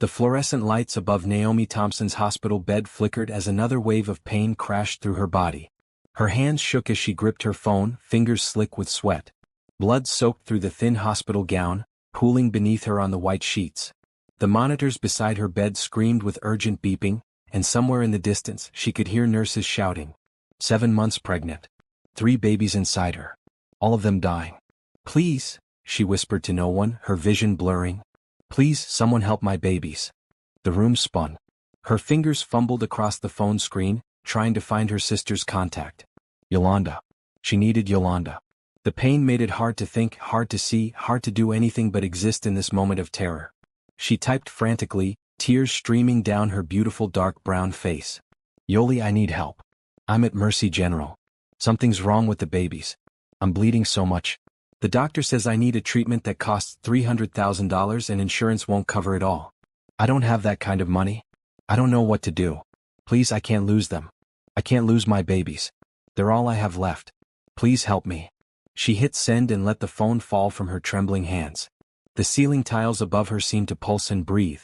The fluorescent lights above Naomi Thompson's hospital bed flickered as another wave of pain crashed through her body. Her hands shook as she gripped her phone, fingers slick with sweat. Blood soaked through the thin hospital gown, pooling beneath her on the white sheets. The monitors beside her bed screamed with urgent beeping, and somewhere in the distance she could hear nurses shouting. 7 months pregnant. 3 babies inside her. All of them dying. "Please," she whispered to no one, her vision blurring. "Please, someone help my babies." The room spun. Her fingers fumbled across the phone screen, trying to find her sister's contact. Yolanda. She needed Yolanda. The pain made it hard to think, hard to see, hard to do anything but exist in this moment of terror. She typed frantically, tears streaming down her beautiful dark brown face. "Yoli, I need help. I'm at Mercy General. Something's wrong with the babies. I'm bleeding so much. The doctor says I need a treatment that costs $300,000 and insurance won't cover it all. I don't have that kind of money. I don't know what to do. Please, I can't lose them. I can't lose my babies. They're all I have left. Please help me." She hit send and let the phone fall from her trembling hands. The ceiling tiles above her seemed to pulse and breathe.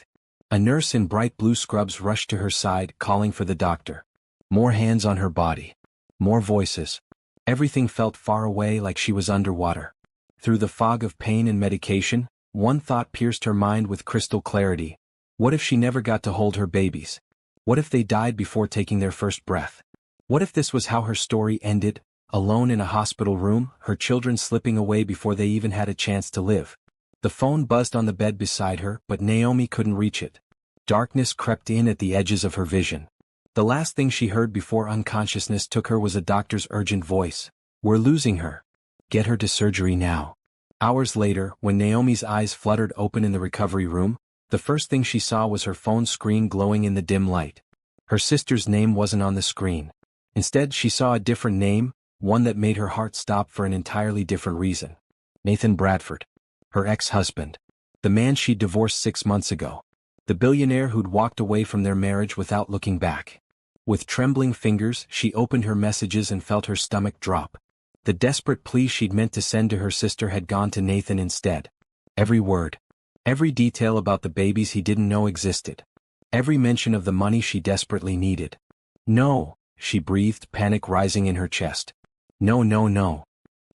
A nurse in bright blue scrubs rushed to her side, calling for the doctor. More hands on her body. More voices. Everything felt far away, like she was underwater. Through the fog of pain and medication, one thought pierced her mind with crystal clarity. What if she never got to hold her babies? What if they died before taking their first breath? What if this was how her story ended, alone in a hospital room, her children slipping away before they even had a chance to live? The phone buzzed on the bed beside her, but Naomi couldn't reach it. Darkness crept in at the edges of her vision. The last thing she heard before unconsciousness took her was a doctor's urgent voice. "We're losing her. Get her to surgery now." Hours later, when Naomi's eyes fluttered open in the recovery room, the first thing she saw was her phone screen glowing in the dim light. Her sister's name wasn't on the screen. Instead, she saw a different name, one that made her heart stop for an entirely different reason. Nathan Bradford. Her ex-husband. The man she'd divorced 6 months ago. The billionaire who'd walked away from their marriage without looking back. With trembling fingers, she opened her messages and felt her stomach drop. The desperate plea she'd meant to send to her sister had gone to Nathan instead. Every word. Every detail about the babies he didn't know existed. Every mention of the money she desperately needed. "No," she breathed, panic rising in her chest. "No, no, no."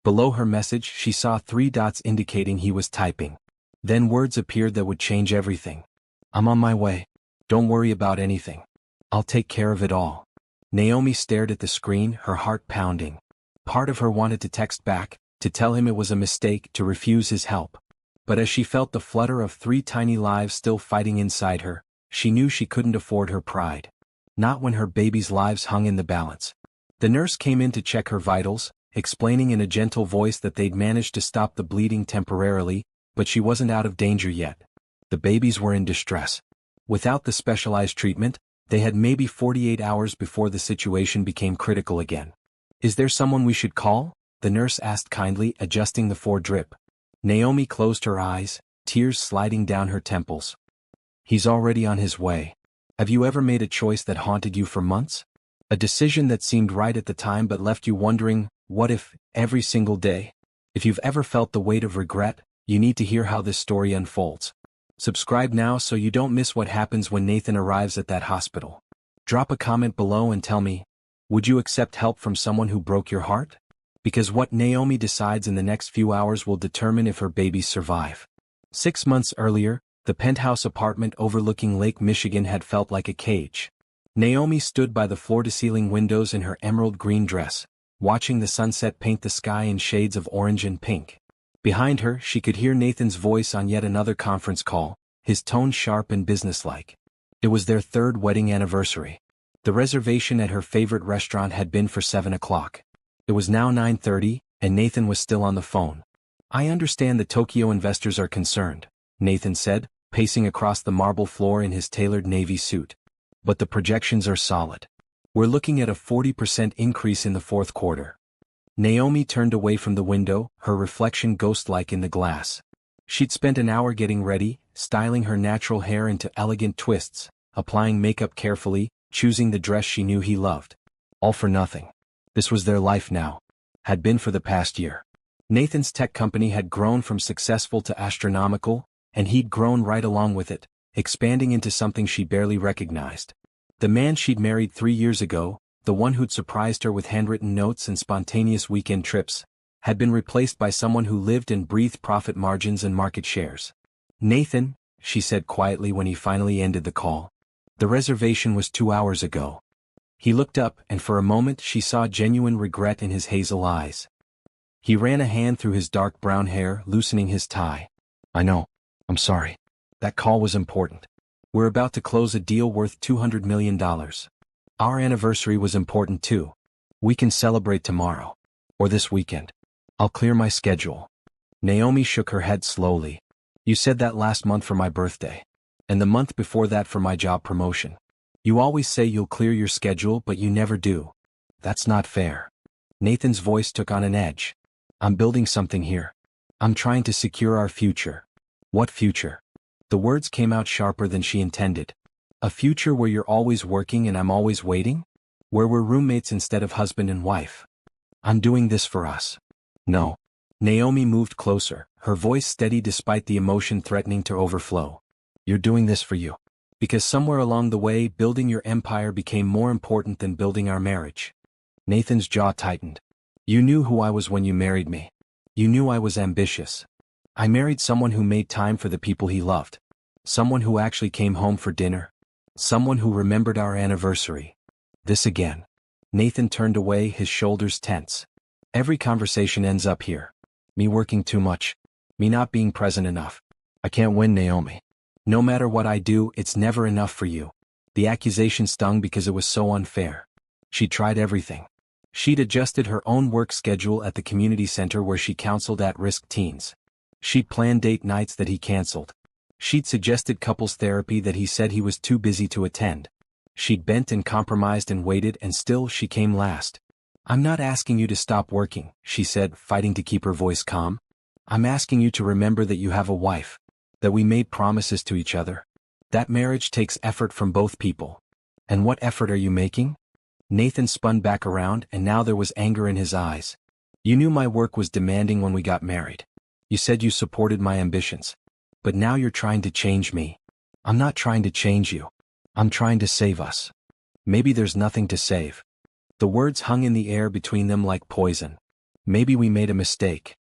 Below her message, she saw 3 dots indicating he was typing. Then words appeared that would change everything. "I'm on my way. Don't worry about anything. I'll take care of it all." Naomi stared at the screen, her heart pounding. Part of her wanted to text back, to tell him it was a mistake, to refuse his help. But as she felt the flutter of 3 tiny lives still fighting inside her, she knew she couldn't afford her pride. Not when her babies' lives hung in the balance. The nurse came in to check her vitals, explaining in a gentle voice that they'd managed to stop the bleeding temporarily, but she wasn't out of danger yet. The babies were in distress. Without the specialized treatment, they had maybe 48 hours before the situation became critical again. "Is there someone we should call?" the nurse asked kindly, adjusting the 4-drip. Naomi closed her eyes, tears sliding down her temples. "He's already on his way. Have you ever made a choice that haunted you for months? A decision that seemed right at the time but left you wondering, what if, every single day? If you've ever felt the weight of regret, you need to hear how this story unfolds. Subscribe now so you don't miss what happens when Nathan arrives at that hospital. Drop a comment below and tell me, would you accept help from someone who broke your heart? Because what Naomi decides in the next few hours will determine if her babies survive. 6 months earlier, the penthouse apartment overlooking Lake Michigan had felt like a cage. Naomi stood by the floor-to-ceiling windows in her emerald green dress, watching the sunset paint the sky in shades of orange and pink. Behind her, she could hear Nathan's voice on yet another conference call, his tone sharp and businesslike. It was their 3rd wedding anniversary. The reservation at her favorite restaurant had been for 7 o'clock. It was now 9:30, and Nathan was still on the phone. "I understand the Tokyo investors are concerned," Nathan said, pacing across the marble floor in his tailored navy suit. "But the projections are solid. We're looking at a 40% increase in the 4th quarter. Naomi turned away from the window, her reflection ghost-like in the glass. She'd spent an hour getting ready, styling her natural hair into elegant twists, applying makeup carefully, choosing the dress she knew he loved. All for nothing. This was their life now. Had been for the past year. Nathan's tech company had grown from successful to astronomical, and he'd grown right along with it, expanding into something she barely recognized. The man she'd married 3 years ago, the one who'd surprised her with handwritten notes and spontaneous weekend trips, had been replaced by someone who lived and breathed profit margins and market shares. "Nathan," she said quietly when he finally ended the call. "The reservation was 2 hours ago." He looked up, and for a moment she saw genuine regret in his hazel eyes. He ran a hand through his dark brown hair, loosening his tie. "I know. I'm sorry. That call was important. We're about to close a deal worth $200 million. Our anniversary was important too. We can celebrate tomorrow. Or this weekend. I'll clear my schedule." Naomi shook her head slowly. "You said that last month for my birthday. And the month before that for my job promotion. You always say you'll clear your schedule, but you never do. That's not fair." Nathan's voice took on an edge. "I'm building something here. I'm trying to secure our future." "What future?" The words came out sharper than she intended. "A future where you're always working and I'm always waiting? Where we're roommates instead of husband and wife? I'm doing this for us." "No." Naomi moved closer, her voice steady despite the emotion threatening to overflow. "You're doing this for you. Because somewhere along the way, building your empire became more important than building our marriage." Nathan's jaw tightened. "You knew who I was when you married me. You knew I was ambitious. I married someone who made time for the people he loved. Someone who actually came home for dinner. Someone who remembered our anniversary." This again. Nathan turned away, his shoulders tense. "Every conversation ends up here. Me working too much. Me not being present enough. I can't win, Naomi. No matter what I do, it's never enough for you." The accusation stung because it was so unfair. She'd tried everything. She'd adjusted her own work schedule at the community center where she counseled at-risk teens. She'd planned date nights that he canceled. She'd suggested couples therapy that he said he was too busy to attend. She'd bent and compromised and waited, and still she came last. "I'm not asking you to stop working," she said, fighting to keep her voice calm. "I'm asking you to remember that you have a wife. That we made promises to each other. That marriage takes effort from both people. And what effort are you making?" Nathan spun back around, and now there was anger in his eyes. "You knew my work was demanding when we got married. You said you supported my ambitions. But now you're trying to change me." "I'm not trying to change you. I'm trying to save us." "Maybe there's nothing to save." The words hung in the air between them like poison. "Maybe we made a mistake."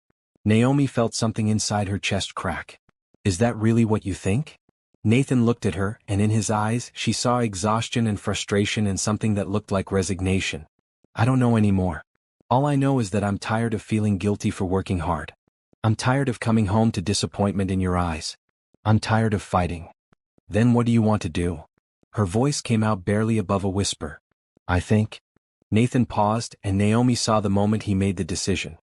Naomi felt something inside her chest crack. "Is that really what you think?" Nathan looked at her, and in his eyes she saw exhaustion and frustration and something that looked like resignation. "I don't know anymore. All I know is that I'm tired of feeling guilty for working hard. I'm tired of coming home to disappointment in your eyes. I'm tired of fighting." "Then what do you want to do?" Her voice came out barely above a whisper. "I think." Nathan paused, and Naomi saw the moment he made the decision.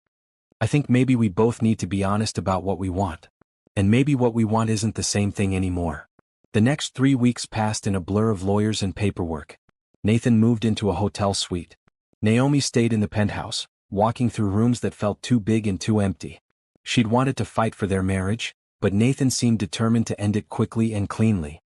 "I think maybe we both need to be honest about what we want. And maybe what we want isn't the same thing anymore." The next 3 weeks passed in a blur of lawyers and paperwork. Nathan moved into a hotel suite. Naomi stayed in the penthouse, walking through rooms that felt too big and too empty. She'd wanted to fight for their marriage, but Nathan seemed determined to end it quickly and cleanly.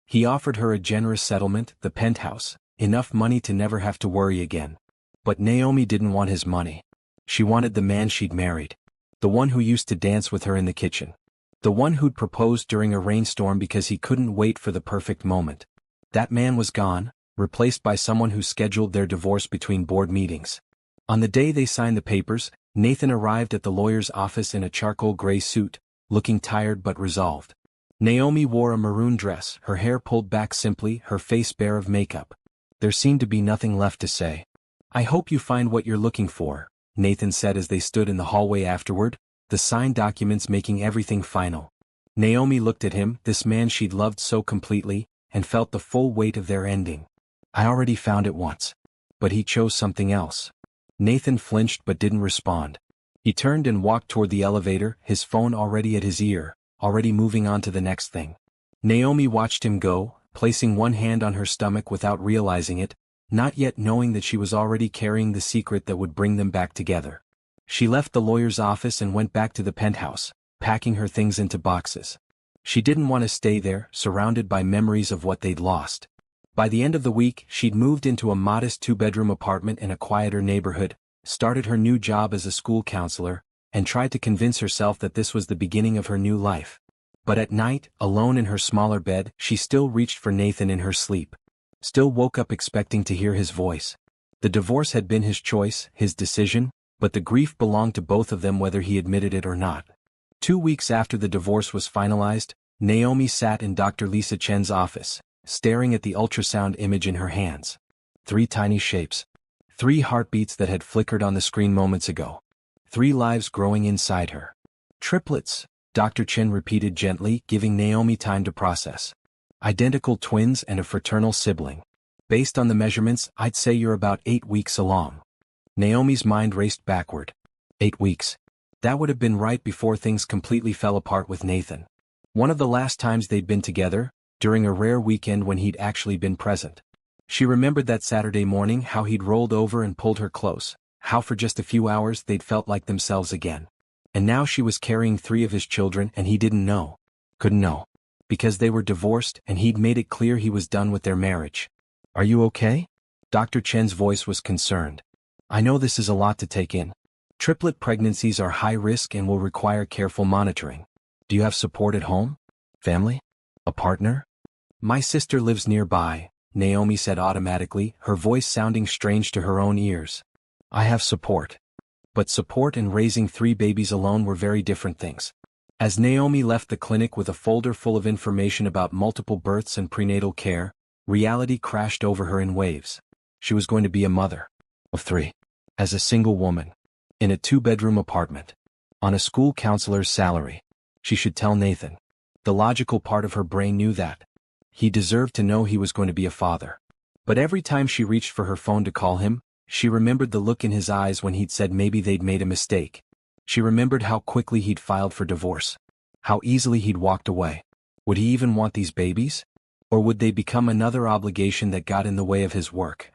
He offered her a generous settlement, the penthouse, enough money to never have to worry again. But Naomi didn't want his money. She wanted the man she'd married. The one who used to dance with her in the kitchen. The one who'd proposed during a rainstorm because he couldn't wait for the perfect moment. That man was gone, replaced by someone who scheduled their divorce between board meetings. On the day they signed the papers, Nathan arrived at the lawyer's office in a charcoal gray suit, looking tired but resolved. Naomi wore a maroon dress, her hair pulled back simply, her face bare of makeup. There seemed to be nothing left to say. "I hope you find what you're looking for," Nathan said as they stood in the hallway afterward, the signed documents making everything final. Naomi looked at him, this man she'd loved so completely, and felt the full weight of their ending. "I already found it once. But he chose something else." Nathan flinched but didn't respond. He turned and walked toward the elevator, his phone already at his ear, already moving on to the next thing. Naomi watched him go, placing one hand on her stomach without realizing it, not yet knowing that she was already carrying the secret that would bring them back together. She left the lawyer's office and went back to the penthouse, packing her things into boxes. She didn't want to stay there, surrounded by memories of what they'd lost. By the end of the week, she'd moved into a modest 2-bedroom apartment in a quieter neighborhood, started her new job as a school counselor, and tried to convince herself that this was the beginning of her new life. But at night, alone in her smaller bed, she still reached for Nathan in her sleep. Still woke up expecting to hear his voice. The divorce had been his choice, his decision, but the grief belonged to both of them whether he admitted it or not. 2 weeks after the divorce was finalized, Naomi sat in Dr. Lisa Chen's office, staring at the ultrasound image in her hands. 3 tiny shapes. 3 heartbeats that had flickered on the screen moments ago. 3 lives growing inside her. Triplets, Dr. Chen repeated gently, giving Naomi time to process. Identical twins and a fraternal sibling. Based on the measurements, I'd say you're about 8 weeks along. Naomi's mind raced backward. 8 weeks. That would have been right before things completely fell apart with Nathan. One of the last times they'd been together, during a rare weekend when he'd actually been present. She remembered that Saturday morning, how he'd rolled over and pulled her close, how for just a few hours they'd felt like themselves again. And now she was carrying 3 of his children and he didn't know. Couldn't know. Because they were divorced and he'd made it clear he was done with their marriage. Are you okay? Dr. Chen's voice was concerned. I know this is a lot to take in. Triplet pregnancies are high risk and will require careful monitoring. Do you have support at home? Family? A partner? My sister lives nearby, Naomi said automatically, her voice sounding strange to her own ears. I have support. But support and raising 3 babies alone were very different things. As Naomi left the clinic with a folder full of information about multiple births and prenatal care, reality crashed over her in waves. She was going to be a mother. Of 3. As a single woman. In a 2-bedroom apartment. On a school counselor's salary. She should tell Nathan. The logical part of her brain knew that. He deserved to know he was going to be a father. But every time she reached for her phone to call him, she remembered the look in his eyes when he'd said maybe they'd made a mistake. She remembered how quickly he'd filed for divorce. How easily he'd walked away. Would he even want these babies? Or would they become another obligation that got in the way of his work?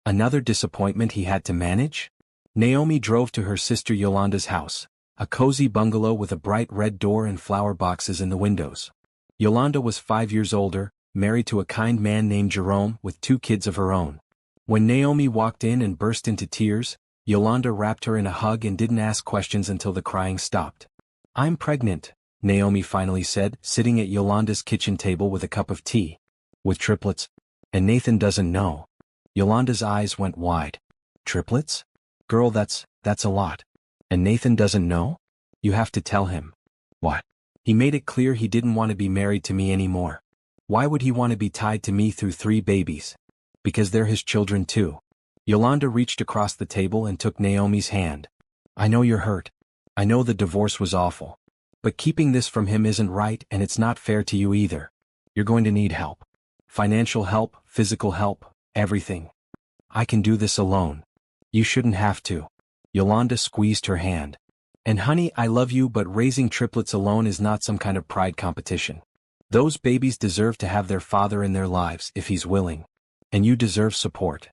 Another disappointment he had to manage? Naomi drove to her sister Yolanda's house, a cozy bungalow with a bright red door and flower boxes in the windows. Yolanda was 5 years older, married to a kind man named Jerome with 2 kids of her own. When Naomi walked in and burst into tears, Yolanda wrapped her in a hug and didn't ask questions until the crying stopped. I'm pregnant, Naomi finally said, sitting at Yolanda's kitchen table with a cup of tea. With triplets? And Nathan doesn't know. Yolanda's eyes went wide. Triplets? Girl, that's a lot. And Nathan doesn't know? You have to tell him. What? He made it clear he didn't want to be married to me anymore. Why would he want to be tied to me through 3 babies? Because they're his children too. Yolanda reached across the table and took Naomi's hand. I know you're hurt. I know the divorce was awful. But keeping this from him isn't right and it's not fair to you either. You're going to need help. Financial help, physical help, everything. I can do this alone. You shouldn't have to. Yolanda squeezed her hand. And honey, I love you, but raising triplets alone is not some kind of pride competition. Those babies deserve to have their father in their lives if he's willing. And you deserve support.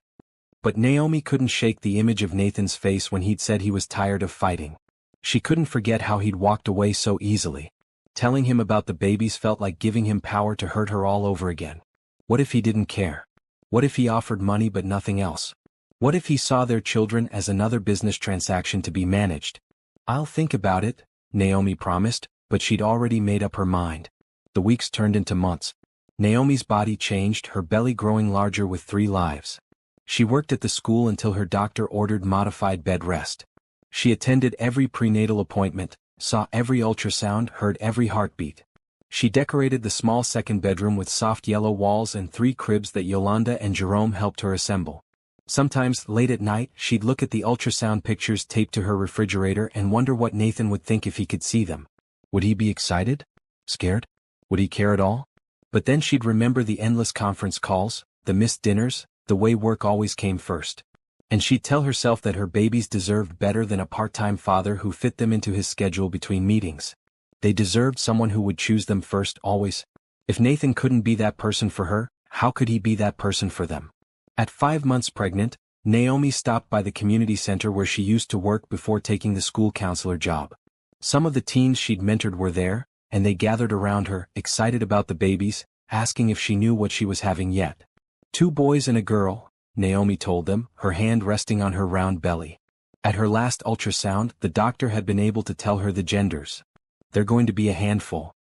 But Naomi couldn't shake the image of Nathan's face when he'd said he was tired of fighting. She couldn't forget how he'd walked away so easily. Telling him about the babies felt like giving him power to hurt her all over again. What if he didn't care? What if he offered money but nothing else? What if he saw their children as another business transaction to be managed? I'll think about it, Naomi promised, but she'd already made up her mind. The weeks turned into months. Naomi's body changed, her belly growing larger with 3 lives. She worked at the school until her doctor ordered modified bed rest. She attended every prenatal appointment, saw every ultrasound, heard every heartbeat. She decorated the small 2nd bedroom with soft yellow walls and 3 cribs that Yolanda and Jerome helped her assemble. Sometimes, late at night, she'd look at the ultrasound pictures taped to her refrigerator and wonder what Nathan would think if he could see them. Would he be excited? Scared? Would he care at all? But then she'd remember the endless conference calls, the missed dinners, the way work always came first. And she'd tell herself that her babies deserved better than a part-time father who fit them into his schedule between meetings. They deserved someone who would choose them first always. If Nathan couldn't be that person for her, how could he be that person for them? At 5 months pregnant, Naomi stopped by the community center where she used to work before taking the school counselor job. Some of the teens she'd mentored were there, and they gathered around her, excited about the babies, asking if she knew what she was having yet. 2 boys and a girl, Naomi told them, her hand resting on her round belly. At her last ultrasound, the doctor had been able to tell her the genders. They're going to be a handful.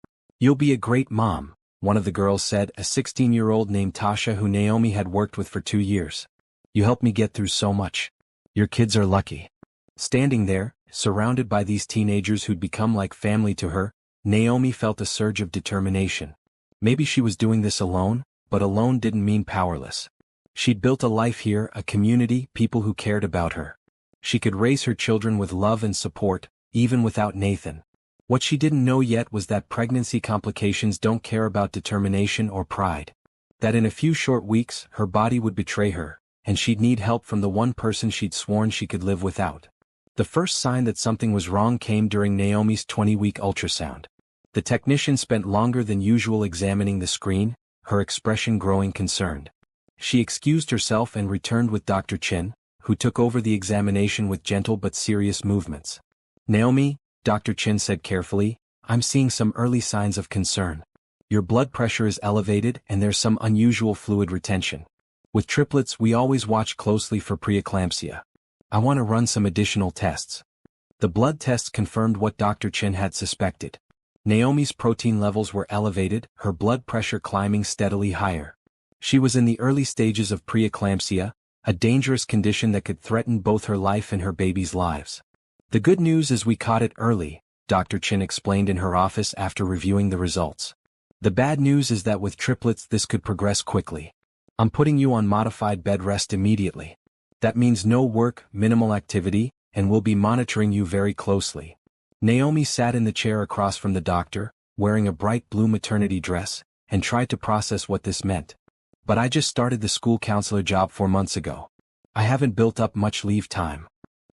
"You'll be a great mom," one of the girls said, a 16-year-old named Tasha who Naomi had worked with for 2 years. "You helped me get through so much. Your kids are lucky." Standing there, surrounded by these teenagers who'd become like family to her, Naomi felt a surge of determination. Maybe she was doing this alone, but alone didn't mean powerless. She'd built a life here, a community, people who cared about her. She could raise her children with love and support, even without Nathan. What she didn't know yet was that pregnancy complications don't care about determination or pride. That in a few short weeks, her body would betray her, and she'd need help from the one person she'd sworn she could live without. The first sign that something was wrong came during Naomi's 20-week ultrasound. The technician spent longer than usual examining the screen, her expression growing concerned. She excused herself and returned with Dr. Chin, who took over the examination with gentle but serious movements. "Naomi," Dr. Chin said carefully, "I'm seeing some early signs of concern. Your blood pressure is elevated and there's some unusual fluid retention. With triplets we always watch closely for preeclampsia. I want to run some additional tests." The blood tests confirmed what Dr. Chin had suspected. Naomi's protein levels were elevated, her blood pressure climbing steadily higher. She was in the early stages of preeclampsia, a dangerous condition that could threaten both her life and her baby's lives. "The good news is we caught it early," Dr. Chin explained in her office after reviewing the results. "The bad news is that with triplets this could progress quickly. I'm putting you on modified bed rest immediately. That means no work, minimal activity, and we'll be monitoring you very closely." Naomi sat in the chair across from the doctor, wearing a bright blue maternity dress, and tried to process what this meant. "But I just started the school counselor job 4 months ago. I haven't built up much leave time.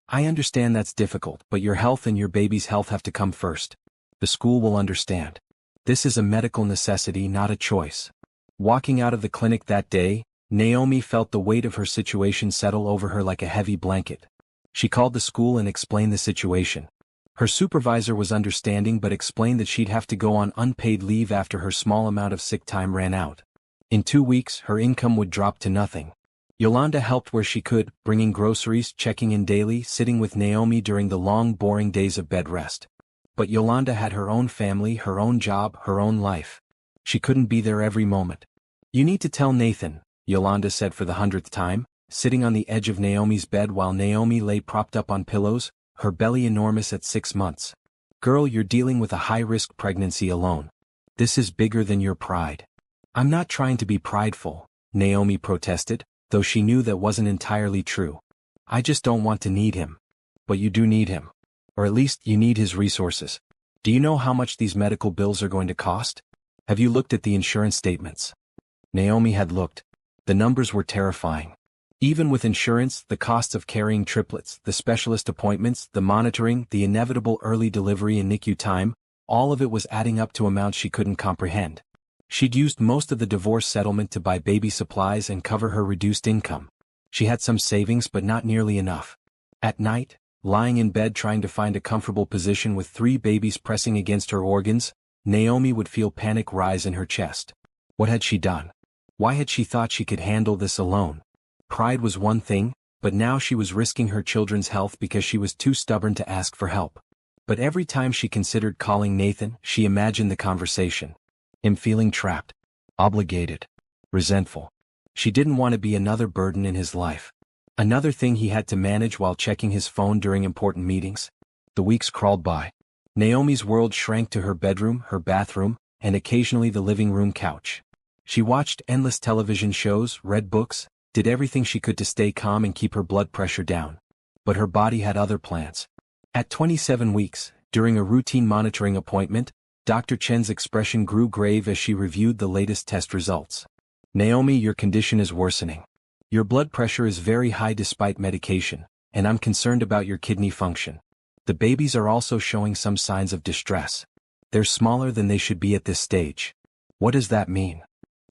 I understand that's difficult, but your health and your baby's health have to come first. The school will understand. This is a medical necessity, not a choice." Walking out of the clinic that day, Naomi felt the weight of her situation settle over her like a heavy blanket. She called the school and explained the situation. Her supervisor was understanding but explained that she'd have to go on unpaid leave after her small amount of sick time ran out. In 2 weeks, her income would drop to nothing. Yolanda helped where she could, bringing groceries, checking in daily, sitting with Naomi during the long, boring days of bed rest. But Yolanda had her own family, her own job, her own life. She couldn't be there every moment. "You need to tell Nathan," Yolanda said for the 100th time, sitting on the edge of Naomi's bed while Naomi lay propped up on pillows, her belly enormous at 6 months. "Girl, you're dealing with a high-risk pregnancy alone. This is bigger than your pride." "I'm not trying to be prideful," Naomi protested, though she knew that wasn't entirely true. "I just don't want to need him." "But you do need him. Or at least you need his resources. Do you know how much these medical bills are going to cost? Have you looked at the insurance statements?" Naomi had looked. The numbers were terrifying. Even with insurance, the costs of carrying triplets, the specialist appointments, the monitoring, the inevitable early delivery and NICU time, all of it was adding up to amounts she couldn't comprehend. She'd used most of the divorce settlement to buy baby supplies and cover her reduced income. She had some savings but not nearly enough. At night, lying in bed trying to find a comfortable position with 3 babies pressing against her organs, Naomi would feel panic rise in her chest. What had she done? Why had she thought she could handle this alone? Pride was one thing, but now she was risking her children's health because she was too stubborn to ask for help. But every time she considered calling Nathan, she imagined the conversation. Him feeling trapped, obligated, resentful. She didn't want to be another burden in his life. Another thing he had to manage while checking his phone during important meetings. The weeks crawled by. Naomi's world shrank to her bedroom, her bathroom, and occasionally the living room couch. She watched endless television shows, read books, did everything she could to stay calm and keep her blood pressure down. But her body had other plans. At 27 weeks, during a routine monitoring appointment, Dr. Chen's expression grew grave as she reviewed the latest test results. "Naomi, your condition is worsening. Your blood pressure is very high despite medication, and I'm concerned about your kidney function. The babies are also showing some signs of distress. They're smaller than they should be at this stage." "What does that mean?"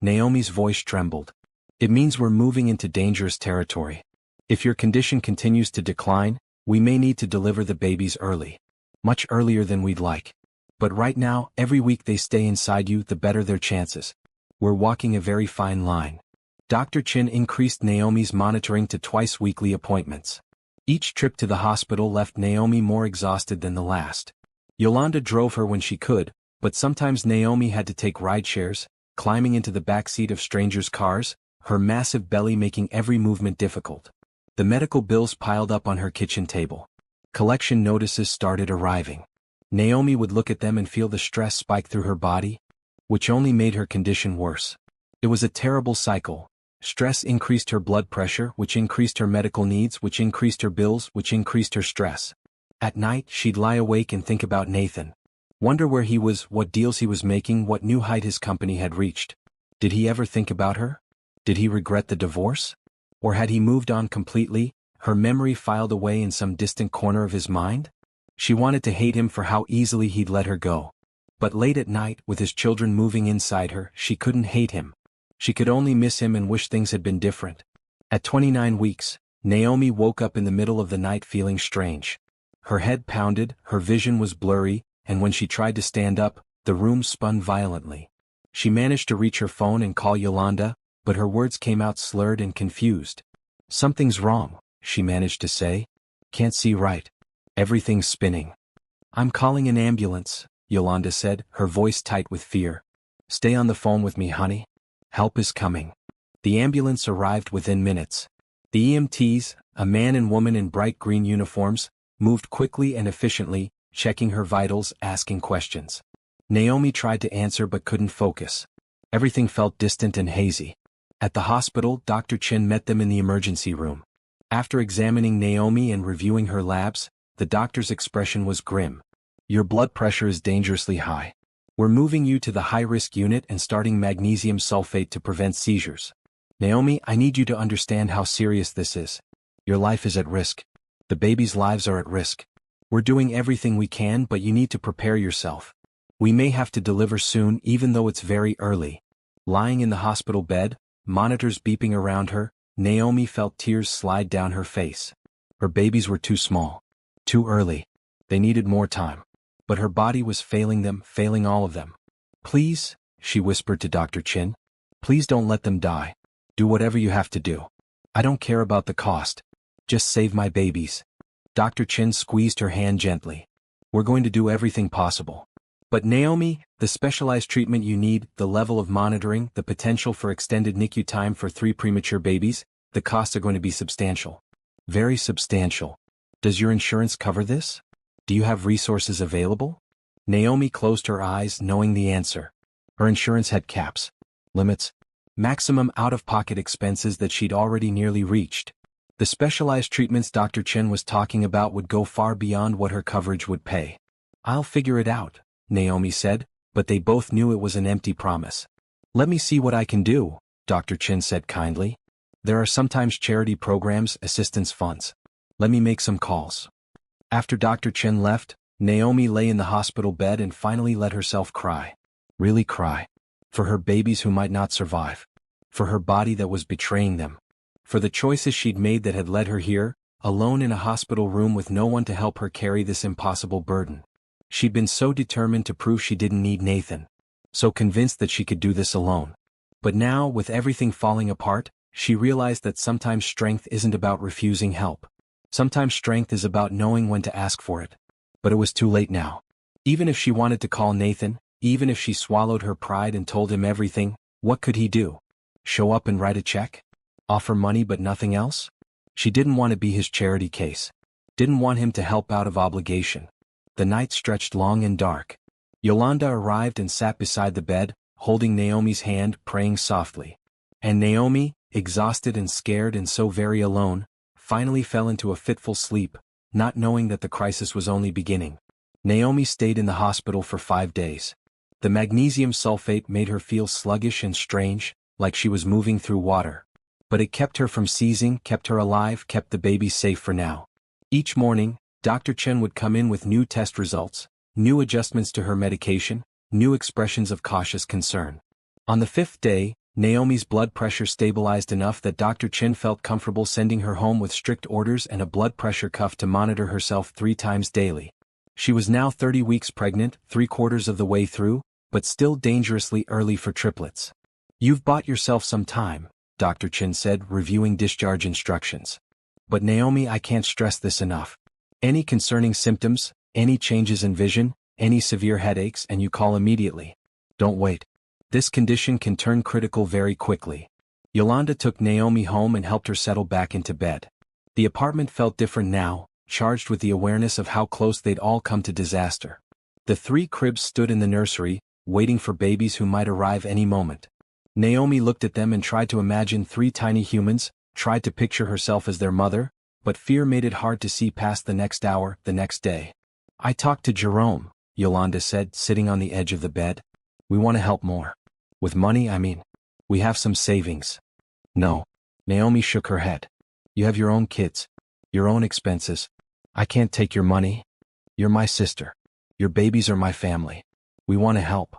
Naomi's voice trembled. "It means we're moving into dangerous territory. If your condition continues to decline, we may need to deliver the babies early. Much earlier than we'd like. But right now, every week they stay inside you, the better their chances. We're walking a very fine line." Dr. Chin increased Naomi's monitoring to twice-weekly appointments. Each trip to the hospital left Naomi more exhausted than the last. Yolanda drove her when she could, But sometimes Naomi had to take rideshares, climbing into the backseat of strangers' cars, her massive belly making every movement difficult. The medical bills piled up on her kitchen table. Collection notices started arriving. Naomi would look at them and feel the stress spike through her body, which only made her condition worse. It was a terrible cycle. Stress increased her blood pressure, which increased her medical needs, which increased her bills, which increased her stress. At night, she'd lie awake and think about Nathan. Wonder where he was, what deals he was making, what new height his company had reached. Did he ever think about her? Did he regret the divorce? Or had he moved on completely, her memory filed away in some distant corner of his mind? She wanted to hate him for how easily he'd let her go. But late at night, with his children moving inside her, she couldn't hate him. She could only miss him and wish things had been different. At 29 weeks, Naomi woke up in the middle of the night feeling strange. Her head pounded, her vision was blurry, and when she tried to stand up, the room spun violently. She managed to reach her phone and call Yolanda, but her words came out slurred and confused. "Something's wrong," she managed to say. "Can't see right. Everything's spinning." "I'm calling an ambulance," Yolanda said, her voice tight with fear. "Stay on the phone with me, honey. Help is coming." The ambulance arrived within minutes. The EMTs, a man and woman in bright green uniforms, moved quickly and efficiently, checking her vitals, asking questions. Naomi tried to answer but couldn't focus. Everything felt distant and hazy. At the hospital, Dr. Chin met them in the emergency room. After examining Naomi and reviewing her labs, the doctor's expression was grim. "Your blood pressure is dangerously high. We're moving you to the high-risk unit and starting magnesium sulfate to prevent seizures. Naomi, I need you to understand how serious this is. Your life is at risk. The baby's lives are at risk. We're doing everything we can, but you need to prepare yourself. We may have to deliver soon, even though it's very early." Lying in the hospital bed, monitors beeping around her, Naomi felt tears slide down her face. Her babies were too small. Too early. They needed more time. But her body was failing them, failing all of them. "Please," she whispered to Dr. Chin. "Please don't let them die. Do whatever you have to do. I don't care about the cost. Just save my babies." Dr. Chin squeezed her hand gently. "We're going to do everything possible. But Naomi, the specialized treatment you need, the level of monitoring, the potential for extended NICU time for 3 premature babies, the costs are going to be substantial. Very substantial. Does your insurance cover this? Do you have resources available?" Naomi closed her eyes, knowing the answer. Her insurance had caps, limits, maximum out-of-pocket expenses that she'd already nearly reached. The specialized treatments Dr. Chen was talking about would go far beyond what her coverage would pay. "I'll figure it out," Naomi said, but they both knew it was an empty promise. "Let me see what I can do," Dr. Chen said kindly. "There are sometimes charity programs, assistance funds. Let me make some calls." After Dr. Chen left, Naomi lay in the hospital bed and finally let herself cry. Really cry. For her babies who might not survive. For her body that was betraying them. For the choices she'd made that had led her here, alone in a hospital room with no one to help her carry this impossible burden. She'd been so determined to prove she didn't need Nathan. So convinced that she could do this alone. But now, with everything falling apart, she realized that sometimes strength isn't about refusing help. Sometimes strength is about knowing when to ask for it. But it was too late now. Even if she wanted to call Nathan, even if she swallowed her pride and told him everything, what could he do? Show up and write a check? Offer money but nothing else? She didn't want to be his charity case. Didn't want him to help out of obligation. The night stretched long and dark. Yolanda arrived and sat beside the bed, holding Naomi's hand, praying softly. And Naomi, exhausted and scared and so very alone, finally fell into a fitful sleep, not knowing that the crisis was only beginning. Naomi stayed in the hospital for 5 days. The magnesium sulfate made her feel sluggish and strange, like she was moving through water. But it kept her from seizing, kept her alive, kept the baby safe for now. Each morning, Dr. Chen would come in with new test results, new adjustments to her medication, new expressions of cautious concern. On the 5th day, Naomi's blood pressure stabilized enough that Dr. Chen felt comfortable sending her home with strict orders and a blood pressure cuff to monitor herself 3 times daily. She was now 30 weeks pregnant, 3/4 of the way through, but still dangerously early for triplets. "You've bought yourself some time," Dr. Chen said, reviewing discharge instructions. "But Naomi, I can't stress this enough. Any concerning symptoms, any changes in vision, Any severe headaches and you call immediately. Don't wait. This condition can turn critical very quickly. Yolanda took Naomi home and helped her settle back into bed. The apartment felt different now, charged with the awareness of how close they'd all come to disaster. The 3 cribs stood in the nursery, waiting for babies who might arrive any moment. Naomi looked at them and tried to imagine 3 tiny humans, tried to picture herself as their mother, but fear made it hard to see past the next hour, the next day. I talked to Jerome, Yolanda said, sitting on the edge of the bed. We want to help more. With money, I mean. We have some savings. No. Naomi shook her head. You have your own kids. Your own expenses. I can't take your money. You're my sister. Your babies are my family. We want to help.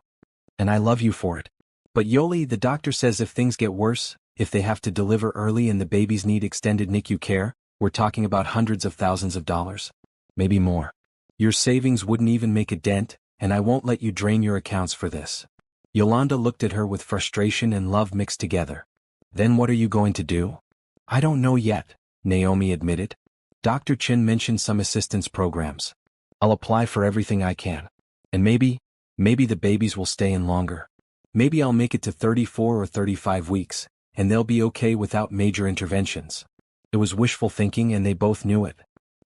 And I love you for it. But Yoli, the doctor says if things get worse, if they have to deliver early and the babies need extended NICU care, we're talking about hundreds of thousands of dollars. Maybe more. Your savings wouldn't even make a dent, and I won't let you drain your accounts for this. Yolanda looked at her with frustration and love mixed together. Then what are you going to do? I don't know yet, Naomi admitted. Dr. Chin mentioned some assistance programs. I'll apply for everything I can. And maybe the babies will stay in longer. Maybe I'll make it to 34 or 35 weeks, and they'll be okay without major interventions. It was wishful thinking and they both knew it.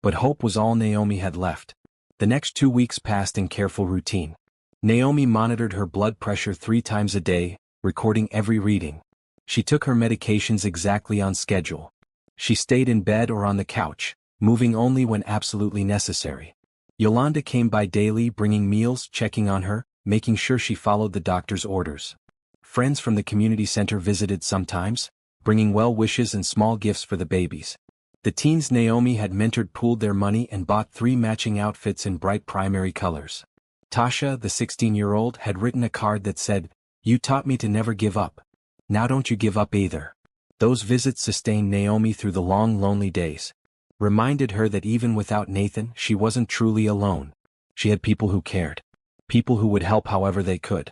But hope was all Naomi had left. The next 2 weeks passed in careful routine. Naomi monitored her blood pressure 3 times a day, recording every reading. She took her medications exactly on schedule. She stayed in bed or on the couch, moving only when absolutely necessary. Yolanda came by daily, bringing meals, checking on her, making sure she followed the doctor's orders. Friends from the community center visited sometimes, bringing well wishes and small gifts for the babies. The teens Naomi had mentored pooled their money and bought 3 matching outfits in bright primary colors. Tasha, the 16-year-old, had written a card that said, "You taught me to never give up. Now don't you give up either." Those visits sustained Naomi through the long, lonely days. Reminded her that even without Nathan, she wasn't truly alone. She had people who cared. People who would help however they could.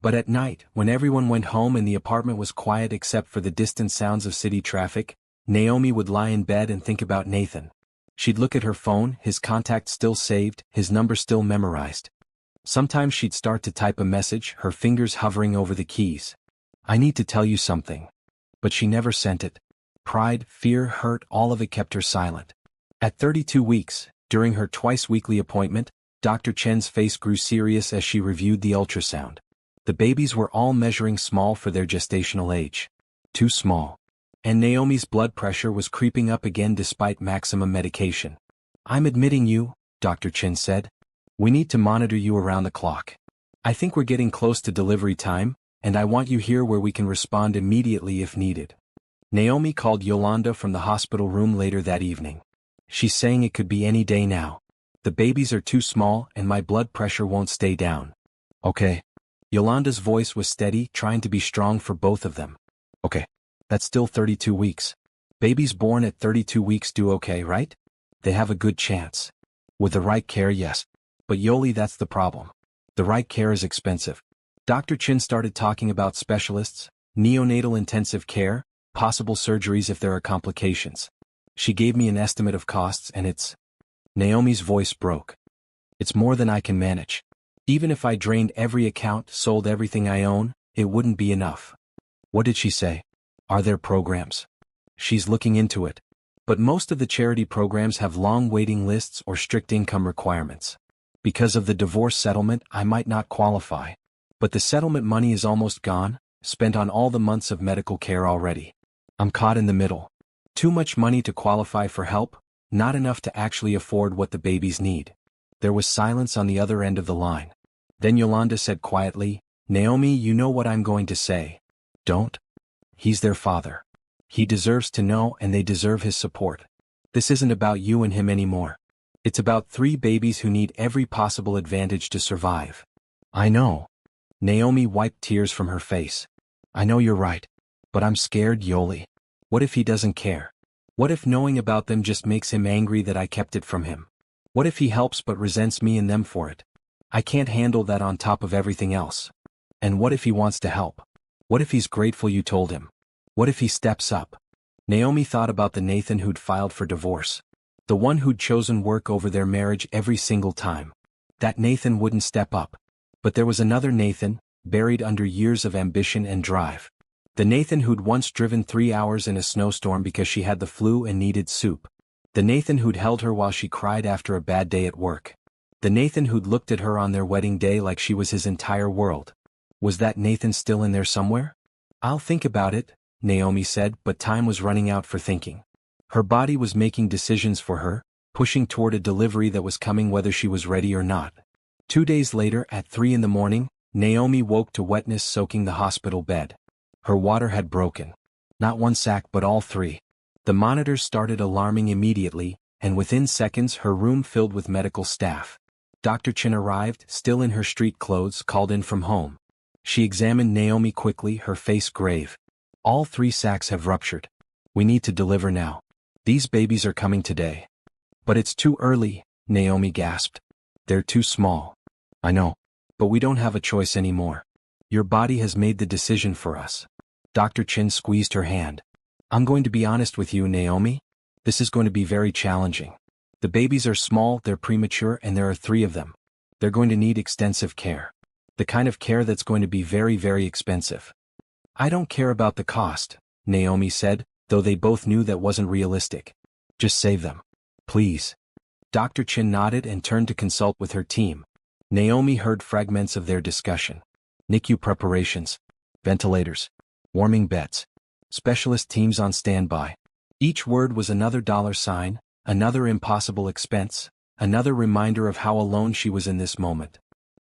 But at night, when everyone went home and the apartment was quiet except for the distant sounds of city traffic, Naomi would lie in bed and think about Nathan. She'd look at her phone, his contact still saved, his number still memorized. Sometimes she'd start to type a message, her fingers hovering over the keys. "I need to tell you something." But she never sent it. Pride, fear, hurt, all of it kept her silent. At 32 weeks, during her twice-weekly appointment, Dr. Chen's face grew serious as she reviewed the ultrasound. The babies were all measuring small for their gestational age. Too small. And Naomi's blood pressure was creeping up again despite maximum medication. "I'm admitting you," Dr. Chen said. "We need to monitor you around the clock. I think we're getting close to delivery time, and I want you here where we can respond immediately if needed." Naomi called Yolanda from the hospital room later that evening. "She's saying it could be any day now. The babies are too small and my blood pressure won't stay down." "Okay." Yolanda's voice was steady, trying to be strong for both of them. "Okay. That's still 32 weeks. Babies born at 32 weeks do okay, right? They have a good chance. With the right care, yes. But Yoli, that's the problem. The right care is expensive." Dr. Chin started talking about specialists, neonatal intensive care, possible surgeries if there are complications. She gave me an estimate of costs and it's... Naomi's voice broke. "It's more than I can manage. Even if I drained every account, sold everything I own, it wouldn't be enough." What did she say? Are there programs? She's looking into it. But most of the charity programs have long waiting lists or strict income requirements. Because of the divorce settlement, I might not qualify. But the settlement money is almost gone, spent on all the months of medical care already. I'm caught in the middle. Too much money to qualify for help, not enough to actually afford what the babies need. There was silence on the other end of the line. Then Yolanda said quietly, "Naomi, you know what I'm going to say. Don't. He's their father. He deserves to know and they deserve his support. This isn't about you and him anymore. It's about 3 babies who need every possible advantage to survive." "I know." Naomi wiped tears from her face. "I know you're right. But I'm scared, Yoli. What if he doesn't care? What if knowing about them just makes him angry that I kept it from him? What if he helps but resents me and them for it? I can't handle that on top of everything else. And what if he wants to help? What if he's grateful you told him? What if he steps up?" Naomi thought about the Nathan who'd filed for divorce. The one who'd chosen work over their marriage every single time. That Nathan wouldn't step up. But there was another Nathan, buried under years of ambition and drive. The Nathan who'd once driven 3 hours in a snowstorm because she had the flu and needed soup. The Nathan who'd held her while she cried after a bad day at work. The Nathan who'd looked at her on their wedding day like she was his entire world. Was that Nathan still in there somewhere? "I'll think about it," Naomi said, but time was running out for thinking. Her body was making decisions for her, pushing toward a delivery that was coming whether she was ready or not. 2 days later, at 3 in the morning, Naomi woke to wetness soaking the hospital bed. Her water had broken. Not one sack but all 3. The monitors started alarming immediately, and within seconds her room filled with medical staff. Dr. Chin arrived, still in her street clothes, called in from home. She examined Naomi quickly, her face grave. "All 3 sacks have ruptured. We need to deliver now. These babies are coming today." "But it's too early," Naomi gasped. "They're too small." "I know. But we don't have a choice anymore. Your body has made the decision for us." Dr. Chin squeezed her hand. "I'm going to be honest with you, Naomi. This is going to be very challenging. The babies are small, they're premature, and there are 3 of them. They're going to need extensive care. The kind of care that's going to be very, very expensive." "I don't care about the cost," Naomi said, though they both knew that wasn't realistic. "Just save them. Please." Dr. Chin nodded and turned to consult with her team. Naomi heard fragments of their discussion. NICU preparations. Ventilators. Warming beds. Specialist teams on standby. Each word was another dollar sign, another impossible expense, another reminder of how alone she was in this moment.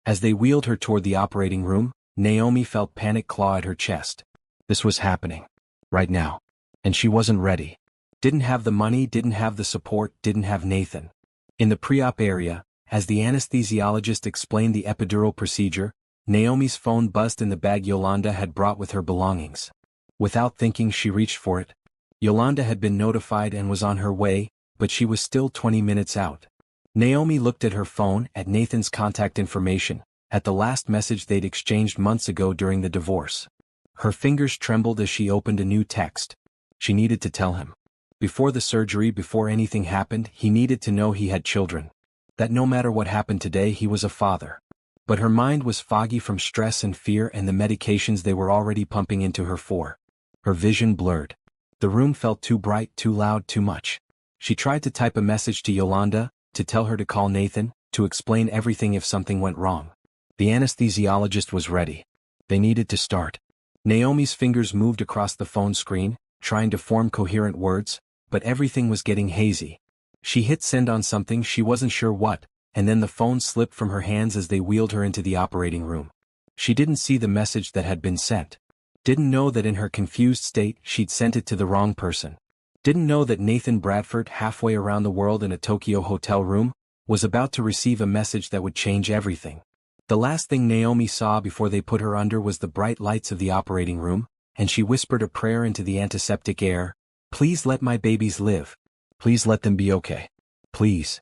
As they wheeled her toward the operating room, Naomi felt panic claw at her chest. This was happening. Right now. And she wasn't ready. Didn't have the money, didn't have the support, didn't have Nathan. In the pre-op area, as the anesthesiologist explained the epidural procedure, Naomi's phone buzzed in the bag Yolanda had brought with her belongings. Without thinking, she reached for it. Yolanda had been notified and was on her way, but she was still 20 minutes out. Naomi looked at her phone, at Nathan's contact information, at the last message they'd exchanged months ago during the divorce. Her fingers trembled as she opened a new text. She needed to tell him. Before the surgery, before anything happened, he needed to know he had children. That no matter what happened today, he was a father. But her mind was foggy from stress and fear and the medications they were already pumping into her for. Her vision blurred. The room felt too bright, too loud, too much. She tried to type a message to Yolanda, to tell her to call Nathan, to explain everything if something went wrong. The anesthesiologist was ready. They needed to start. Naomi's fingers moved across the phone screen, trying to form coherent words, but everything was getting hazy. She hit send on something, she wasn't sure what, and then the phone slipped from her hands as they wheeled her into the operating room. She didn't see the message that had been sent. Didn't know that in her confused state she'd sent it to the wrong person. Didn't know that Nathan Bradford, halfway around the world in a Tokyo hotel room, was about to receive a message that would change everything. The last thing Naomi saw before they put her under was the bright lights of the operating room, and she whispered a prayer into the antiseptic air. "Please let my babies live. Please let them be okay. Please."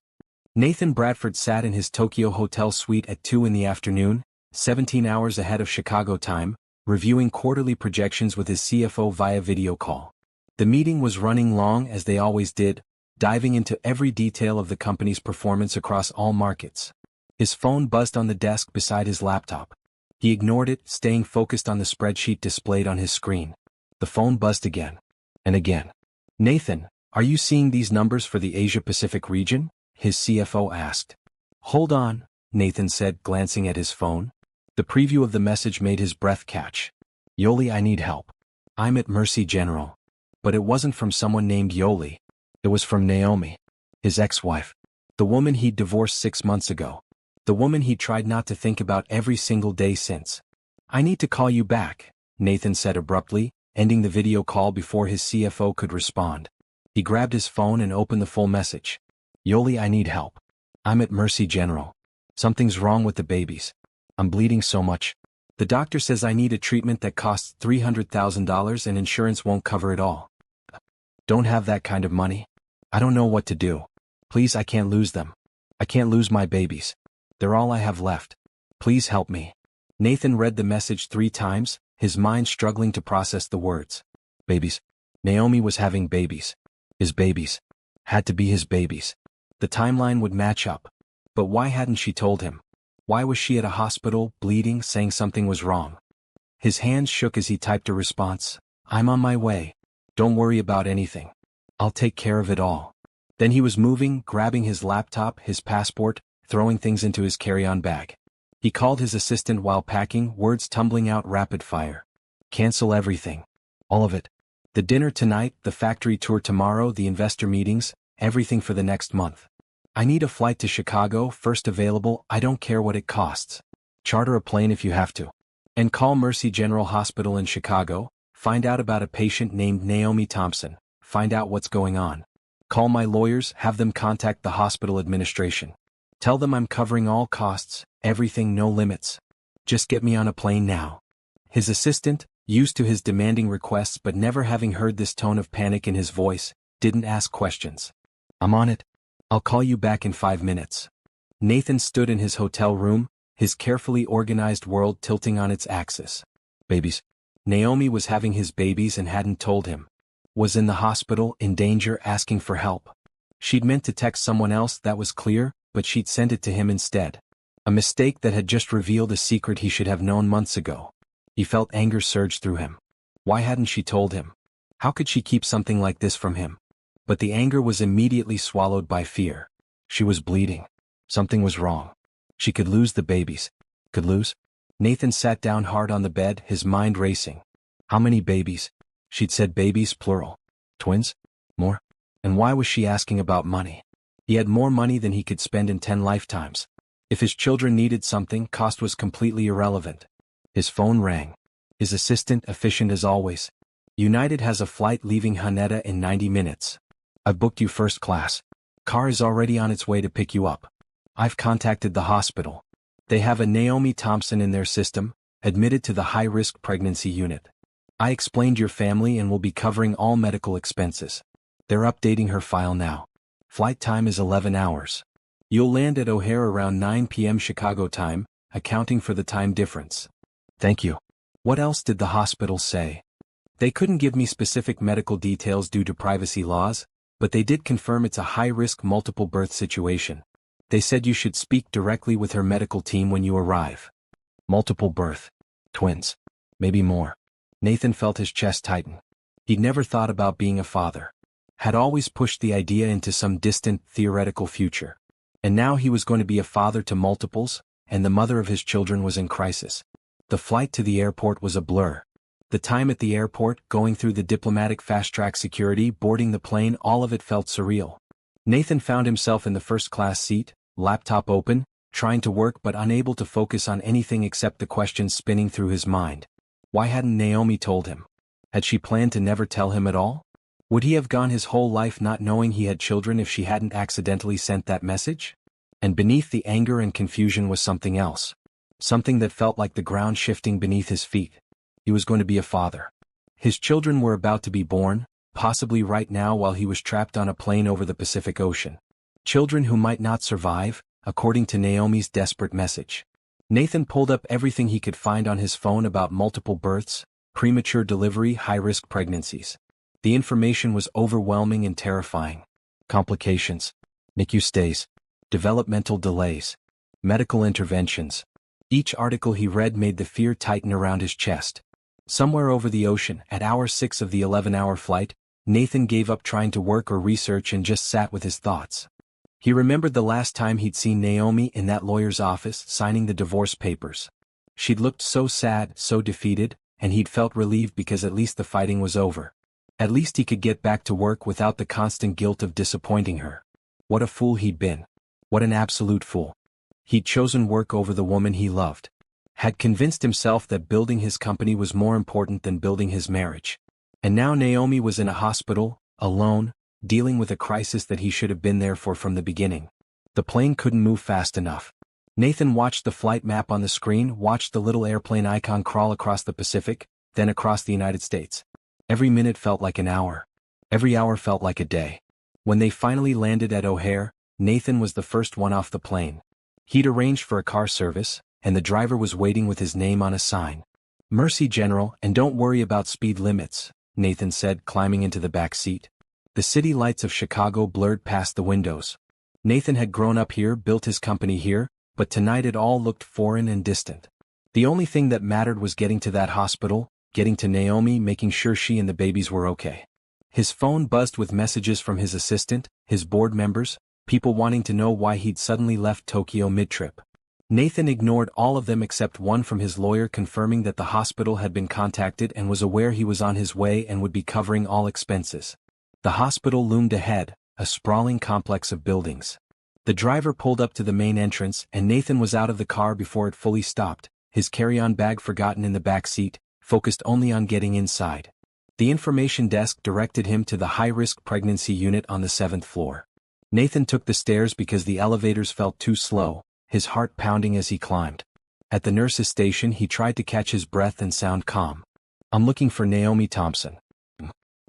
Nathan Bradford sat in his Tokyo hotel suite at 2 in the afternoon, 17 hours ahead of Chicago time, reviewing quarterly projections with his CFO via video call. The meeting was running long as they always did, diving into every detail of the company's performance across all markets. His phone buzzed on the desk beside his laptop. He ignored it, staying focused on the spreadsheet displayed on his screen. The phone buzzed again. And again. "Nathan, are you seeing these numbers for the Asia-Pacific region?" his CFO asked. "Hold on," Nathan said, glancing at his phone. The preview of the message made his breath catch. "Yoli, I need help. I'm at Mercy General." But it wasn't from someone named Yoli. It was from Naomi, his ex-wife. The woman he'd divorced 6 months ago. The woman he'd tried not to think about every single day since. "I need to call you back," Nathan said abruptly, ending the video call before his CFO could respond. He grabbed his phone and opened the full message. "Yoli, I need help. I'm at Mercy General. Something's wrong with the babies. I'm bleeding so much. The doctor says I need a treatment that costs $300,000 and insurance won't cover it all. Don't have that kind of money. I don't know what to do. Please, I can't lose them. I can't lose my babies. They're all I have left. Please help me." Nathan read the message 3 times, his mind struggling to process the words. Babies. Naomi was having babies. His babies. Had to be his babies. The timeline would match up. But why hadn't she told him? Why was she at a hospital, bleeding, saying something was wrong? His hands shook as he typed a response. I'm on my way. Don't worry about anything. I'll take care of it all. Then he was moving, grabbing his laptop, his passport, throwing things into his carry-on bag. He called his assistant while packing, words tumbling out rapid fire. Cancel everything. All of it. The dinner tonight, the factory tour tomorrow, the investor meetings, everything for the next month. I need a flight to Chicago, first available, I don't care what it costs. Charter a plane if you have to. And call Mercy General Hospital in Chicago, find out about a patient named Naomi Thompson, find out what's going on. Call my lawyers, have them contact the hospital administration. Tell them I'm covering all costs, everything, no limits. Just get me on a plane now. His assistant, used to his demanding requests but never having heard this tone of panic in his voice, didn't ask questions. I'm on it. I'll call you back in 5 minutes. Nathan stood in his hotel room, his carefully organized world tilting on its axis. Babies. Naomi was having his babies and hadn't told him. Was in the hospital, in danger, asking for help. She'd meant to text someone else, that was clear, but she'd sent it to him instead. A mistake that had just revealed a secret he should have known months ago. He felt anger surge through him. Why hadn't she told him? How could she keep something like this from him? But the anger was immediately swallowed by fear. She was bleeding. Something was wrong. She could lose the babies. Could lose? Nathan sat down hard on the bed, his mind racing. How many babies? She'd said babies, plural. Twins? More? And why was she asking about money? He had more money than he could spend in 10 lifetimes. If his children needed something, cost was completely irrelevant. His phone rang. His assistant, efficient as always. United has a flight leaving Haneda in 90 minutes. I've booked you first class. Car is already on its way to pick you up. I've contacted the hospital. They have a Naomi Thompson in their system, admitted to the high-risk pregnancy unit. I explained your family and will be covering all medical expenses. They're updating her file now. Flight time is 11 hours. You'll land at O'Hare around 9 p.m. Chicago time, accounting for the time difference. Thank you. What else did the hospital say? They couldn't give me specific medical details due to privacy laws, but they did confirm it's a high-risk multiple birth situation. They said you should speak directly with her medical team when you arrive. Multiple birth. Twins. Maybe more. Nathan felt his chest tighten. He'd never thought about being a father. Had always pushed the idea into some distant, theoretical future. And now he was going to be a father to multiples, and the mother of his children was in crisis. The flight to the airport was a blur. The time at the airport, going through the diplomatic fast-track security, boarding the plane, all of it felt surreal. Nathan found himself in the first-class seat, laptop open, trying to work but unable to focus on anything except the questions spinning through his mind. Why hadn't Naomi told him? Had she planned to never tell him at all? Would he have gone his whole life not knowing he had children if she hadn't accidentally sent that message? And beneath the anger and confusion was something else. Something that felt like the ground shifting beneath his feet. He was going to be a father. His children were about to be born, possibly right now while he was trapped on a plane over the Pacific Ocean. Children who might not survive, according to Naomi's desperate message. Nathan pulled up everything he could find on his phone about multiple births, premature delivery, high-risk pregnancies. The information was overwhelming and terrifying. Complications. NICU stays. Developmental delays. Medical interventions. Each article he read made the fear tighten around his chest. Somewhere over the ocean, at hour 6 of the 11-hour flight, Nathan gave up trying to work or research and just sat with his thoughts. He remembered the last time he'd seen Naomi in that lawyer's office signing the divorce papers. She'd looked so sad, so defeated, and he'd felt relieved because at least the fighting was over. At least he could get back to work without the constant guilt of disappointing her. What a fool he'd been. What an absolute fool. He'd chosen work over the woman he loved. Had convinced himself that building his company was more important than building his marriage. And now Naomi was in a hospital, alone, dealing with a crisis that he should have been there for from the beginning. The plane couldn't move fast enough. Nathan watched the flight map on the screen, watched the little airplane icon crawl across the Pacific, then across the United States. Every minute felt like an hour. Every hour felt like a day. When they finally landed at O'Hare, Nathan was the first one off the plane. He'd arranged for a car service, and the driver was waiting with his name on a sign. Mercy General, and don't worry about speed limits, Nathan said, climbing into the back seat. The city lights of Chicago blurred past the windows. Nathan had grown up here, built his company here, but tonight it all looked foreign and distant. The only thing that mattered was getting to that hospital, getting to Naomi, making sure she and the babies were okay. His phone buzzed with messages from his assistant, his board members, people wanting to know why he'd suddenly left Tokyo mid-trip. Nathan ignored all of them except one from his lawyer confirming that the hospital had been contacted and was aware he was on his way and would be covering all expenses. The hospital loomed ahead, a sprawling complex of buildings. The driver pulled up to the main entrance and Nathan was out of the car before it fully stopped, his carry-on bag forgotten in the back seat, focused only on getting inside. The information desk directed him to the high-risk pregnancy unit on the 7th floor. Nathan took the stairs because the elevators felt too slow, his heart pounding as he climbed. At the nurse's station he tried to catch his breath and sound calm. "I'm looking for Naomi Thompson.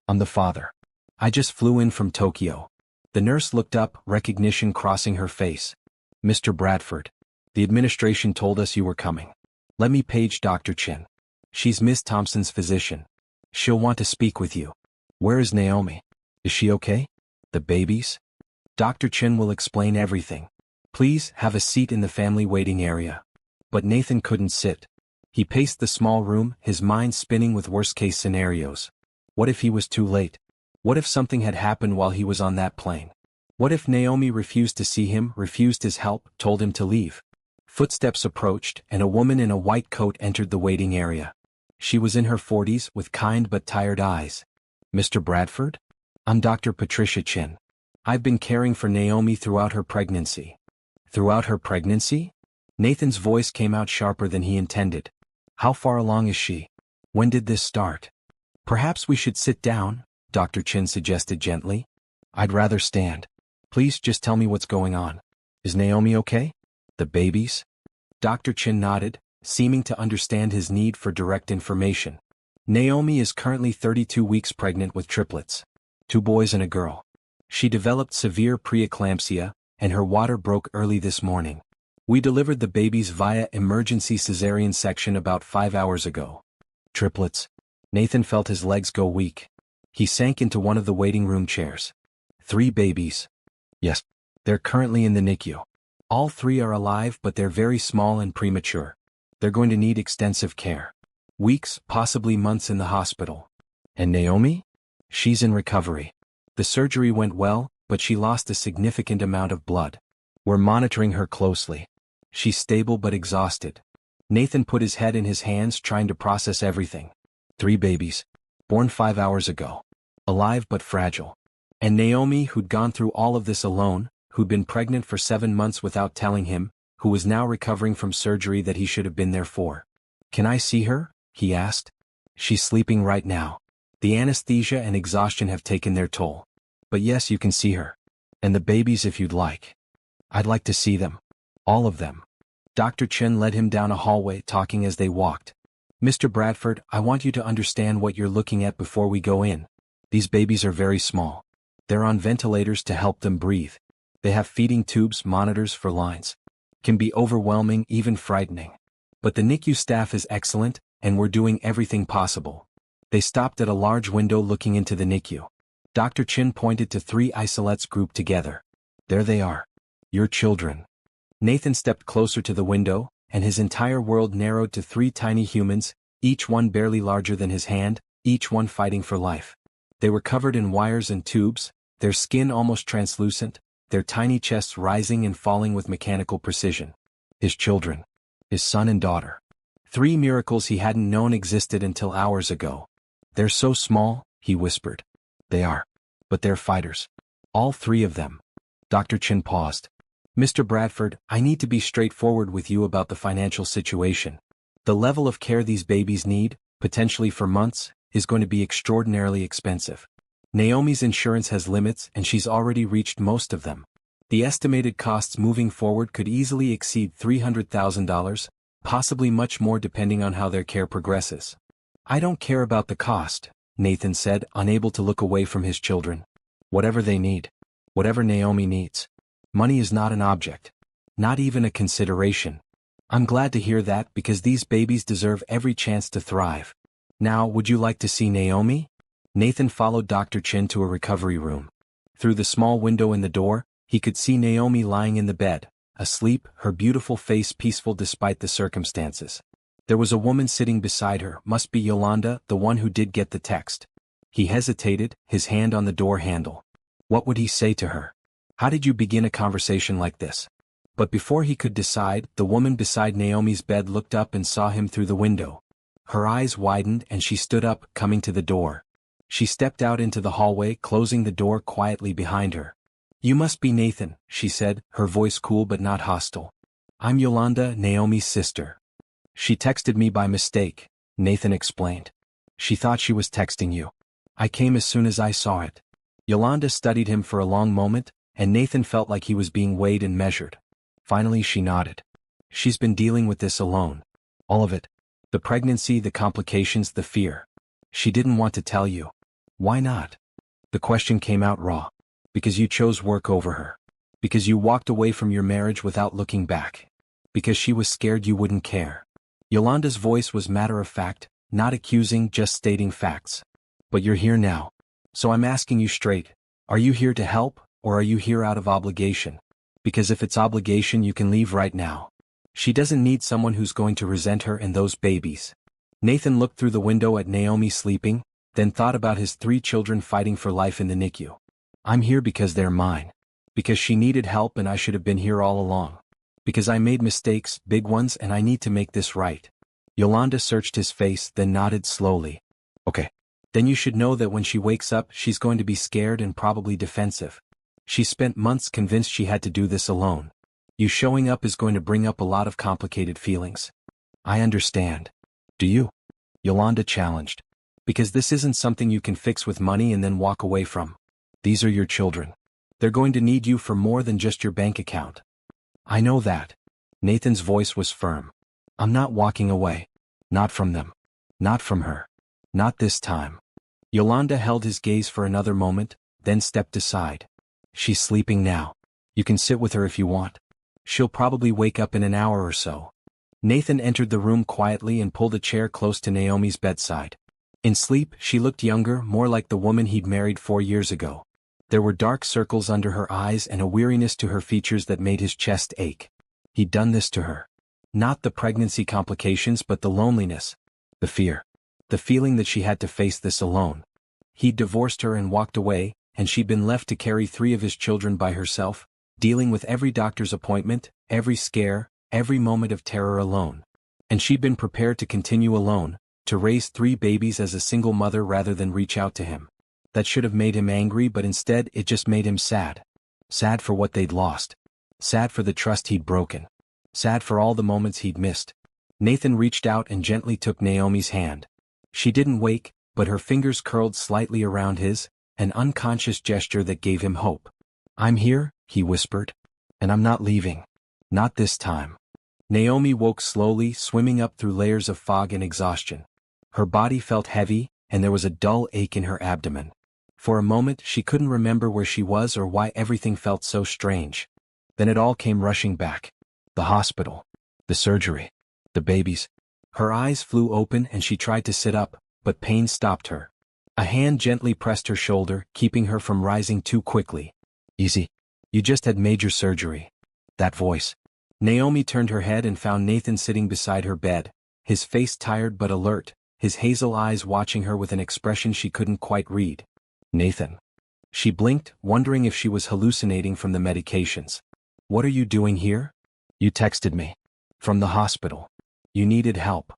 I'm the father. I just flew in from Tokyo." The nurse looked up, recognition crossing her face. "Mr. Bradford. The administration told us you were coming. Let me page Dr. Chin. She's Miss Thompson's physician. She'll want to speak with you. Where is Naomi? Is she okay? The babies? Dr. Chin will explain everything. Please have a seat in the family waiting area." But Nathan couldn't sit. He paced the small room, his mind spinning with worst-case scenarios. What if he was too late? What if something had happened while he was on that plane? What if Naomi refused to see him, refused his help, told him to leave? Footsteps approached, and a woman in a white coat entered the waiting area. She was in her 40s, with kind but tired eyes. "Mr. Bradford? I'm Dr. Patricia Chin. I've been caring for Naomi throughout her pregnancy." "Throughout her pregnancy?" Nathan's voice came out sharper than he intended. "How far along is she? When did this start?" "Perhaps we should sit down," Dr. Chin suggested gently. "I'd rather stand. Please just tell me what's going on. Is Naomi okay? The babies?" Dr. Chin nodded, seeming to understand his need for direct information. "Naomi is currently 32 weeks pregnant with triplets. 2 boys and a girl. She developed severe preeclampsia, and her water broke early this morning. We delivered the babies via emergency cesarean section about 5 hours ago." Triplets. Nathan felt his legs go weak. He sank into one of the waiting room chairs. 3 babies. Yes. They're currently in the NICU. All 3 are alive but they're very small and premature. They're going to need extensive care. Weeks, possibly months in the hospital. And Naomi? She's in recovery. The surgery went well, but she lost a significant amount of blood. We're monitoring her closely. She's stable but exhausted. Nathan put his head in his hands trying to process everything. 3 babies. Born 5 hours ago. Alive but fragile. And Naomi, who'd gone through all of this alone, who'd been pregnant for 7 months without telling him, who was now recovering from surgery that he should have been there for. "Can I see her?" he asked. "She's sleeping right now. The anesthesia and exhaustion have taken their toll. But yes, you can see her. And the babies if you'd like." "I'd like to see them. All of them." Dr. Chen led him down a hallway, talking as they walked. "Mr. Bradford, I want you to understand what you're looking at before we go in. These babies are very small. They're on ventilators to help them breathe. They have feeding tubes, monitors for lines. Can be overwhelming, even frightening. But the NICU staff is excellent, and we're doing everything possible." They stopped at a large window looking into the NICU. Dr. Chin pointed to 3 isolates grouped together. "There they are. Your children." Nathan stepped closer to the window, and his entire world narrowed to 3 tiny humans, each one barely larger than his hand, each one fighting for life. They were covered in wires and tubes, their skin almost translucent, their tiny chests rising and falling with mechanical precision. His children. His son and daughter. 3 miracles he hadn't known existed until hours ago. "They're so small," he whispered. "They are. But they're fighters. All 3 of them." Dr. Chin paused. "Mr. Bradford, I need to be straightforward with you about the financial situation. The level of care these babies need, potentially for months, is going to be extraordinarily expensive. Naomi's insurance has limits and she's already reached most of them. The estimated costs moving forward could easily exceed $300,000, possibly much more depending on how their care progresses." "I don't care about the cost," Nathan said, unable to look away from his children. "Whatever they need. Whatever Naomi needs. Money is not an object. Not even a consideration. I'm glad to hear that because these babies deserve every chance to thrive. Now, would you like to see Naomi?" Nathan followed Dr. Chin to a recovery room. Through the small window in the door, he could see Naomi lying in the bed, asleep, her beautiful face peaceful despite the circumstances. There was a woman sitting beside her, must be Yolanda, the one who did get the text. He hesitated, his hand on the door handle. What would he say to her? How did you begin a conversation like this? But before he could decide, the woman beside Naomi's bed looked up and saw him through the window. Her eyes widened and she stood up, coming to the door. She stepped out into the hallway, closing the door quietly behind her. You must be Nathan, she said, her voice cool but not hostile. I'm Yolanda, Naomi's sister. She texted me by mistake, Nathan explained. She thought she was texting you. I came as soon as I saw it. Yolanda studied him for a long moment, and Nathan felt like he was being weighed and measured. Finally she nodded. She's been dealing with this alone. All of it. The pregnancy, the complications, the fear. She didn't want to tell you. Why not? The question came out raw. Because you chose work over her. Because you walked away from your marriage without looking back. Because she was scared you wouldn't care. Yolanda's voice was matter of fact, not accusing, just stating facts. But you're here now. So I'm asking you straight, are you here to help, or are you here out of obligation? Because if it's obligation you can leave right now. She doesn't need someone who's going to resent her and those babies. Nathan looked through the window at Naomi sleeping, then thought about his 3 children fighting for life in the NICU. I'm here because they're mine. Because she needed help and I should have been here all along. Because I made mistakes, big ones, and I need to make this right. Yolanda searched his face, then nodded slowly. Okay. Then you should know that when she wakes up she's going to be scared and probably defensive. She spent months convinced she had to do this alone. You showing up is going to bring up a lot of complicated feelings. I understand. Do you? Yolanda challenged. Because this isn't something you can fix with money and then walk away from. These are your children. They're going to need you for more than just your bank account. I know that. Nathan's voice was firm. I'm not walking away. Not from them. Not from her. Not this time. Yolanda held his gaze for another moment, then stepped aside. She's sleeping now. You can sit with her if you want. She'll probably wake up in an hour or so. Nathan entered the room quietly and pulled a chair close to Naomi's bedside. In sleep, she looked younger, more like the woman he'd married 4 years ago. There were dark circles under her eyes and a weariness to her features that made his chest ache. He'd done this to her. Not the pregnancy complications but the loneliness. The fear. The feeling that she had to face this alone. He'd divorced her and walked away, and she'd been left to carry 3 of his children by herself, dealing with every doctor's appointment, every scare, every moment of terror alone. And she'd been prepared to continue alone, to raise 3 babies as a single mother rather than reach out to him. That should have made him angry, but instead it just made him sad. Sad for what they'd lost. Sad for the trust he'd broken. Sad for all the moments he'd missed. Nathan reached out and gently took Naomi's hand. She didn't wake, but her fingers curled slightly around his, an unconscious gesture that gave him hope. I'm here, he whispered. And I'm not leaving. Not this time. Naomi woke slowly, swimming up through layers of fog and exhaustion. Her body felt heavy, and there was a dull ache in her abdomen. For a moment she couldn't remember where she was or why everything felt so strange. Then it all came rushing back. The hospital. The surgery. The babies. Her eyes flew open and she tried to sit up, but pain stopped her. A hand gently pressed her shoulder, keeping her from rising too quickly. Easy. You just had major surgery. That voice. Naomi turned her head and found Nathan sitting beside her bed, his face tired but alert, his hazel eyes watching her with an expression she couldn't quite read. Nathan. She blinked, wondering if she was hallucinating from the medications. What are you doing here? You texted me. From the hospital. You needed help.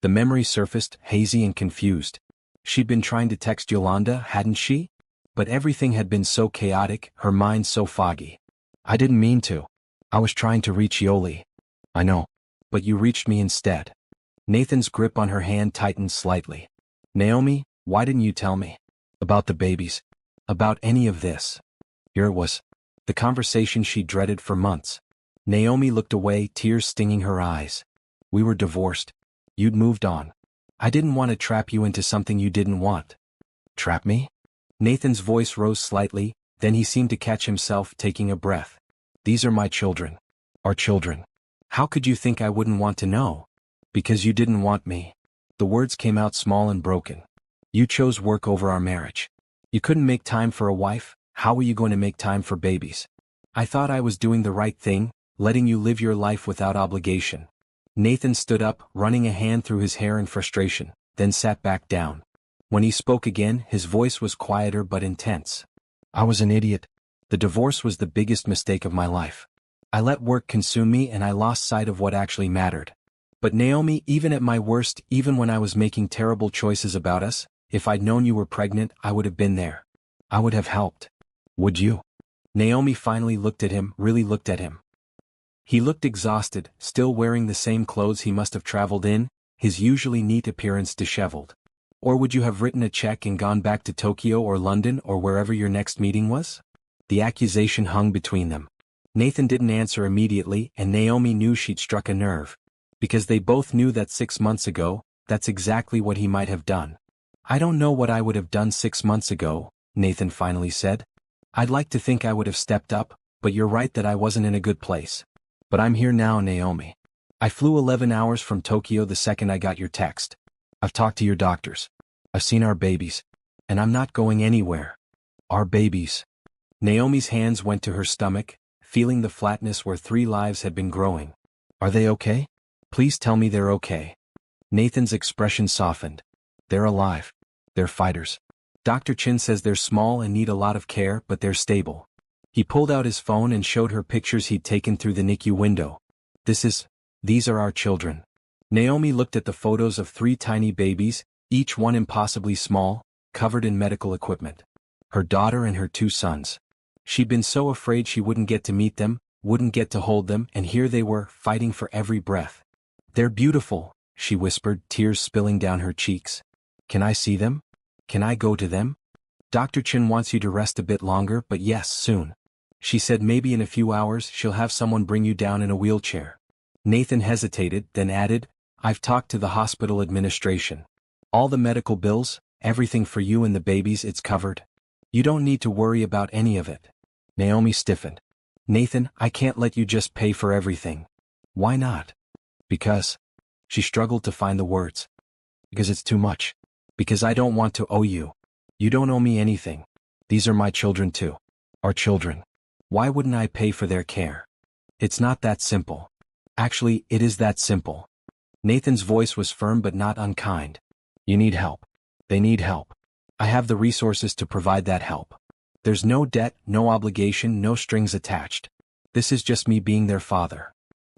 The memory surfaced, hazy and confused. She'd been trying to text Yolanda, hadn't she? But everything had been so chaotic, her mind so foggy. I didn't mean to. I was trying to reach Yoli. I know. But you reached me instead. Nathan's grip on her hand tightened slightly. Naomi, why didn't you tell me? About the babies. About any of this. Here it was. The conversation she dreaded for months. Naomi looked away, tears stinging her eyes. We were divorced. You'd moved on. I didn't want to trap you into something you didn't want. Trap me? Nathan's voice rose slightly, then he seemed to catch himself, taking a breath. These are my children. Our children. How could you think I wouldn't want to know? Because you didn't want me. The words came out small and broken. You chose work over our marriage. You couldn't make time for a wife, how were you going to make time for babies? I thought I was doing the right thing, letting you live your life without obligation. Nathan stood up, running a hand through his hair in frustration, then sat back down. When he spoke again, his voice was quieter but intense. I was an idiot. The divorce was the biggest mistake of my life. I let work consume me and I lost sight of what actually mattered. But Naomi, even at my worst, even when I was making terrible choices about us, if I'd known you were pregnant, I would have been there. I would have helped. Would you? Naomi finally looked at him, really looked at him. He looked exhausted, still wearing the same clothes he must have traveled in, his usually neat appearance disheveled. Or would you have written a check and gone back to Tokyo or London or wherever your next meeting was? The accusation hung between them. Nathan didn't answer immediately, and Naomi knew she'd struck a nerve. Because they both knew that 6 months ago, that's exactly what he might have done. I don't know what I would have done 6 months ago, Nathan finally said. I'd like to think I would have stepped up, but you're right that I wasn't in a good place. But I'm here now, Naomi. I flew 11 hours from Tokyo the second I got your text. I've talked to your doctors. I've seen our babies. And I'm not going anywhere. Our babies. Naomi's hands went to her stomach, feeling the flatness where 3 lives had been growing. Are they okay? Please tell me they're okay. Nathan's expression softened. They're alive. They're fighters. Dr. Chin says they're small and need a lot of care, but they're stable. He pulled out his phone and showed her pictures he'd taken through the NICU window. These are our children. Naomi looked at the photos of 3 tiny babies, each one impossibly small, covered in medical equipment. Her daughter and her 2 sons. She'd been so afraid she wouldn't get to meet them, wouldn't get to hold them, and here they were, fighting for every breath. They're beautiful, she whispered, tears spilling down her cheeks. Can I see them? Can I go to them? Dr. Chin wants you to rest a bit longer, but yes, soon. She said maybe in a few hours she'll have someone bring you down in a wheelchair. Nathan hesitated, then added, I've talked to the hospital administration. All the medical bills, everything for you and the babies, it's covered. You don't need to worry about any of it. Naomi stiffened. Nathan, I can't let you just pay for everything. Why not? Because. She struggled to find the words. Because it's too much. Because I don't want to owe you. You don't owe me anything. These are my children too. Our children. Why wouldn't I pay for their care? It's not that simple. Actually, it is that simple. Nathan's voice was firm but not unkind. You need help. They need help. I have the resources to provide that help. There's no debt, no obligation, no strings attached. This is just me being their father.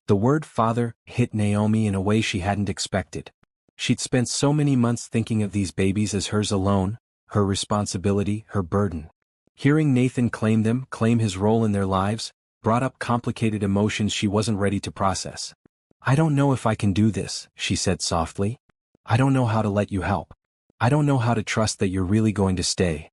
The word father hit Naomi in a way she hadn't expected. She'd spent so many months thinking of these babies as hers alone, her responsibility, her burden. Hearing Nathan claim them, claim his role in their lives, brought up complicated emotions she wasn't ready to process. I don't know if I can do this, she said softly. I don't know how to let you help. I don't know how to trust that you're really going to stay.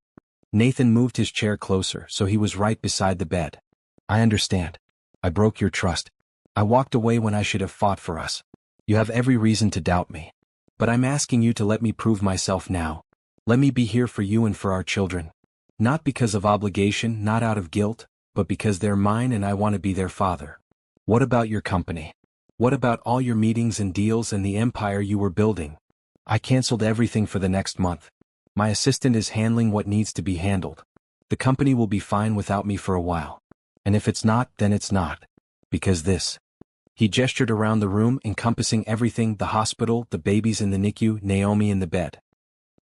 Nathan moved his chair closer so he was right beside the bed. I understand. I broke your trust. I walked away when I should have fought for us. You have every reason to doubt me. But I'm asking you to let me prove myself now. Let me be here for you and for our children. Not because of obligation, not out of guilt, but because they're mine and I want to be their father. What about your company? What about all your meetings and deals and the empire you were building? I canceled everything for the next month. My assistant is handling what needs to be handled. The company will be fine without me for a while. And if it's not, then it's not. Because this. He gestured around the room, encompassing everything: the hospital, the babies in the NICU, Naomi in the bed.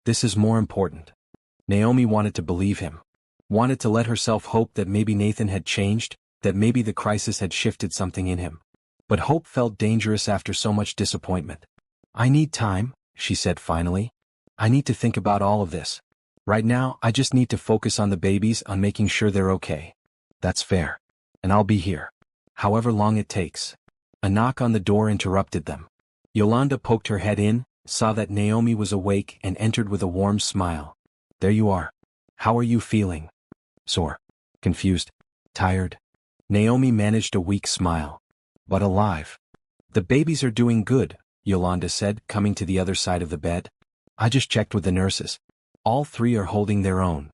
This is more important. Naomi wanted to believe him. Wanted to let herself hope that maybe Nathan had changed, that maybe the crisis had shifted something in him. But hope felt dangerous after so much disappointment. I need time, she said finally. I need to think about all of this. Right now, I just need to focus on the babies, on making sure they're okay. That's fair. And I'll be here. However long it takes. A knock on the door interrupted them. Yolanda poked her head in, saw that Naomi was awake, and entered with a warm smile. There you are. How are you feeling? Sore. Confused. Tired. Naomi managed a weak smile. But alive. The babies are doing good, Yolanda said, coming to the other side of the bed. I just checked with the nurses. All 3 are holding their own.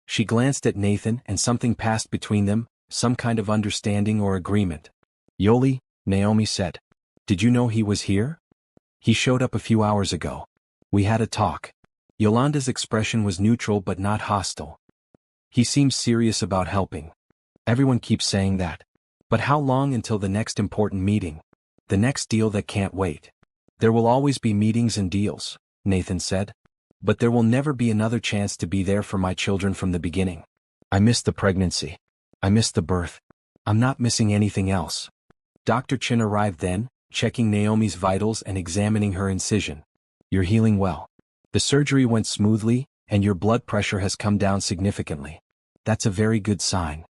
She glanced at Nathan and something passed between them, some kind of understanding or agreement. Yoli, Naomi said. Did you know he was here? He showed up a few hours ago. We had a talk. Yolanda's expression was neutral but not hostile. He seems serious about helping. Everyone keeps saying that. But how long until the next important meeting? The next deal that can't wait. There will always be meetings and deals, Nathan said. But there will never be another chance to be there for my children from the beginning. I missed the pregnancy. I missed the birth. I'm not missing anything else. Dr. Chin arrived then, checking Naomi's vitals and examining her incision. You're healing well. The surgery went smoothly, and your blood pressure has come down significantly. That's a very good sign.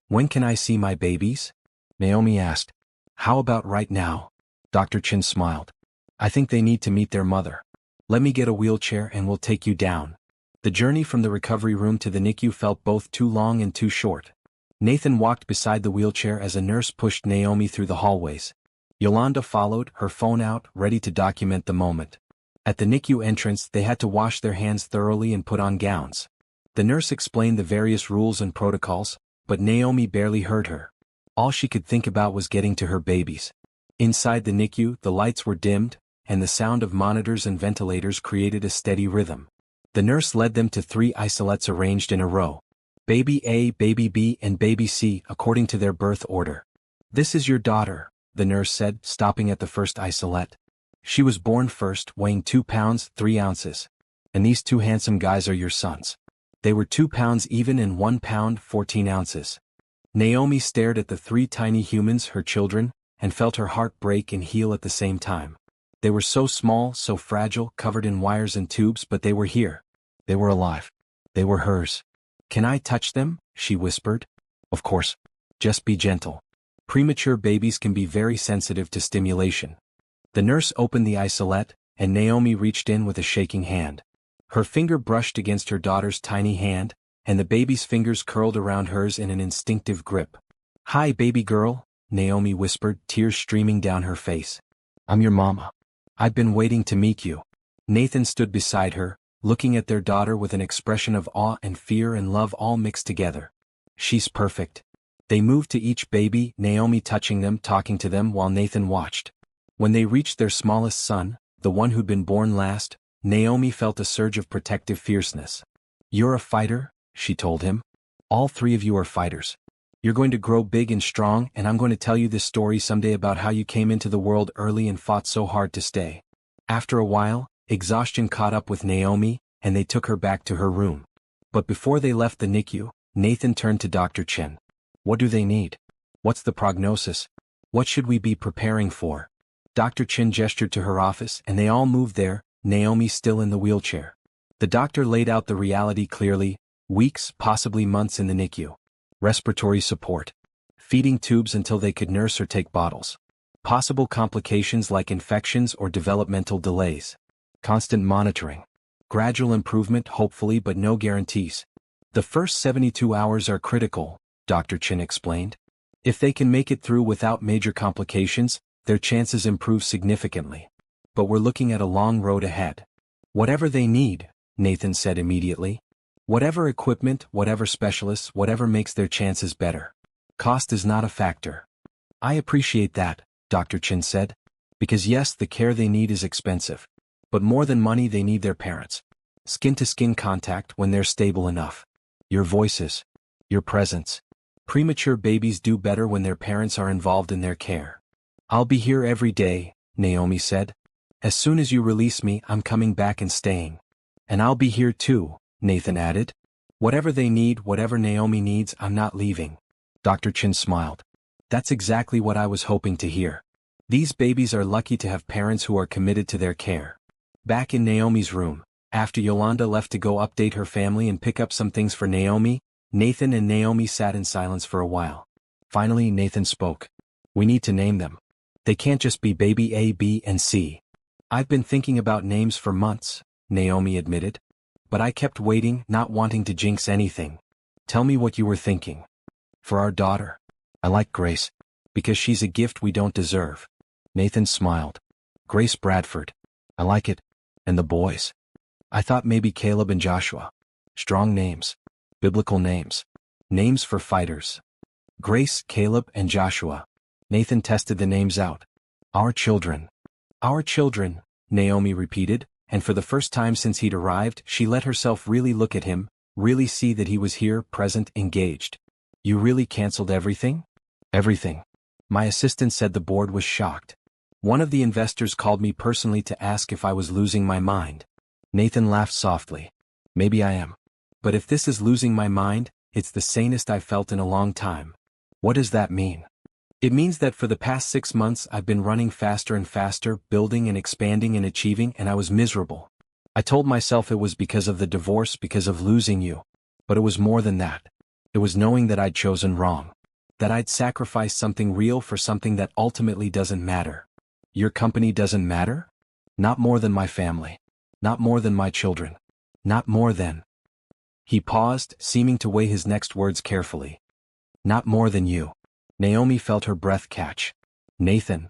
When can I see my babies? Naomi asked. How about right now? Dr. Chin smiled. I think they need to meet their mother. Let me get a wheelchair and we'll take you down. The journey from the recovery room to the NICU felt both too long and too short. Nathan walked beside the wheelchair as a nurse pushed Naomi through the hallways. Yolanda followed, her phone out, ready to document the moment. At the NICU entrance, they had to wash their hands thoroughly and put on gowns. The nurse explained the various rules and protocols, but Naomi barely heard her. All she could think about was getting to her babies. Inside the NICU, the lights were dimmed, and the sound of monitors and ventilators created a steady rhythm. The nurse led them to 3 isolettes arranged in a row. Baby A, Baby B, and Baby C, according to their birth order. This is your daughter, the nurse said, stopping at the first isolette. She was born first, weighing 2 pounds, 3 ounces. And these 2 handsome guys are your sons. They were 2 pounds even and 1 pound, 14 ounces. Naomi stared at the 3 tiny humans, her children, and felt her heart break and heal at the same time. They were so small, so fragile, covered in wires and tubes, but they were here. They were alive. They were hers. Can I touch them? She whispered. Of course. Just be gentle. Premature babies can be very sensitive to stimulation. The nurse opened the isolette, and Naomi reached in with a shaking hand. Her finger brushed against her daughter's tiny hand, and the baby's fingers curled around hers in an instinctive grip. Hi, baby girl, Naomi whispered, tears streaming down her face. I'm your mama. I've been waiting to meet you. Nathan stood beside her, looking at their daughter with an expression of awe and fear and love all mixed together. She's perfect. They moved to each baby, Naomi touching them, talking to them while Nathan watched. When they reached their smallest son, the one who'd been born last, Naomi felt a surge of protective fierceness. You're a fighter, she told him. All 3 of you are fighters. You're going to grow big and strong, and I'm going to tell you this story someday about how you came into the world early and fought so hard to stay. After a while, exhaustion caught up with Naomi, and they took her back to her room. But before they left the NICU, Nathan turned to Dr. Chin. What do they need? What's the prognosis? What should we be preparing for? Dr. Chin gestured to her office, and they all moved there, Naomi still in the wheelchair. The doctor laid out the reality clearly: weeks, possibly months in the NICU. Respiratory support. Feeding tubes until they could nurse or take bottles. Possible complications like infections or developmental delays. Constant monitoring. Gradual improvement, hopefully, but no guarantees. The first 72 hours are critical, Dr. Chin explained. If they can make it through without major complications, their chances improve significantly. But we're looking at a long road ahead. Whatever they need, Nathan said immediately. Whatever equipment, whatever specialists, whatever makes their chances better. Cost is not a factor. I appreciate that, Dr. Chin said. Because yes, the care they need is expensive. But more than money, they need their parents. Skin-to-skin contact when they're stable enough. Your voices. Your presence. Premature babies do better when their parents are involved in their care. I'll be here every day, Naomi said. As soon as you release me, I'm coming back and staying. And I'll be here too, Nathan added. Whatever they need, whatever Naomi needs, I'm not leaving. Dr. Chin smiled. That's exactly what I was hoping to hear. These babies are lucky to have parents who are committed to their care. Back in Naomi's room, after Yolanda left to go update her family and pick up some things for Naomi, Nathan and Naomi sat in silence for a while. Finally, Nathan spoke. We need to name them. They can't just be baby A, B, and C. I've been thinking about names for months, Naomi admitted. But I kept waiting, not wanting to jinx anything. Tell me what you were thinking. For our daughter. I like Grace. Because she's a gift we don't deserve. Nathan smiled. Grace Bradford. I like it. And the boys. I thought maybe Caleb and Joshua. Strong names. Biblical names. Names for fighters. Grace, Caleb, and Joshua. Nathan tested the names out. Our children. Our children, Naomi repeated, and for the first time since he'd arrived, she let herself really look at him, really see that he was here, present, engaged. You really canceled everything? Everything. My assistant said the board was shocked. One of the investors called me personally to ask if I was losing my mind. Nathan laughed softly. Maybe I am. But if this is losing my mind, it's the sanest I've felt in a long time. What does that mean? It means that for the past 6 months I've been running faster and faster, building and expanding and achieving, and I was miserable. I told myself it was because of the divorce, because of losing you. But it was more than that. It was knowing that I'd chosen wrong. That I'd sacrificed something real for something that ultimately doesn't matter. Your company doesn't matter? Not more than my family. Not more than my children. Not more than. He paused, seeming to weigh his next words carefully. Not more than you. Naomi felt her breath catch. Nathan.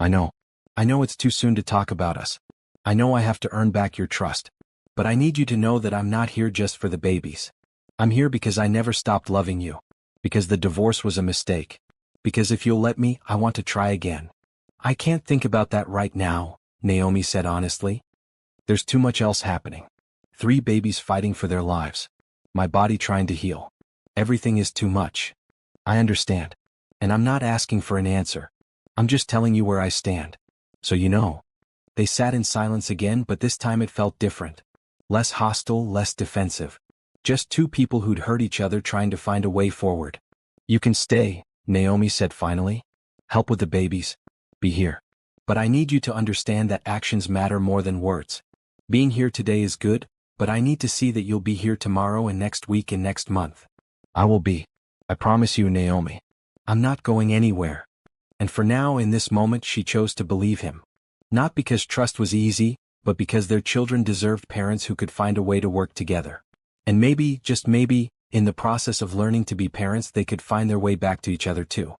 I know. I know it's too soon to talk about us. I know I have to earn back your trust. But I need you to know that I'm not here just for the babies. I'm here because I never stopped loving you. Because the divorce was a mistake. Because if you'll let me, I want to try again. I can't think about that right now, Naomi said honestly. There's too much else happening. 3 babies fighting for their lives. My body trying to heal. Everything is too much. I understand. And I'm not asking for an answer. I'm just telling you where I stand. So you know. They sat in silence again, but this time it felt different. Less hostile, less defensive. Just 2 people who'd hurt each other trying to find a way forward. You can stay, Naomi said finally. Help with the babies. Be here. But I need you to understand that actions matter more than words. Being here today is good, but I need to see that you'll be here tomorrow and next week and next month. I will be. I promise you, Naomi. I'm not going anywhere. And for now, in this moment, she chose to believe him. Not because trust was easy, but because their children deserved parents who could find a way to work together. And maybe, just maybe, in the process of learning to be parents, they could find their way back to each other too.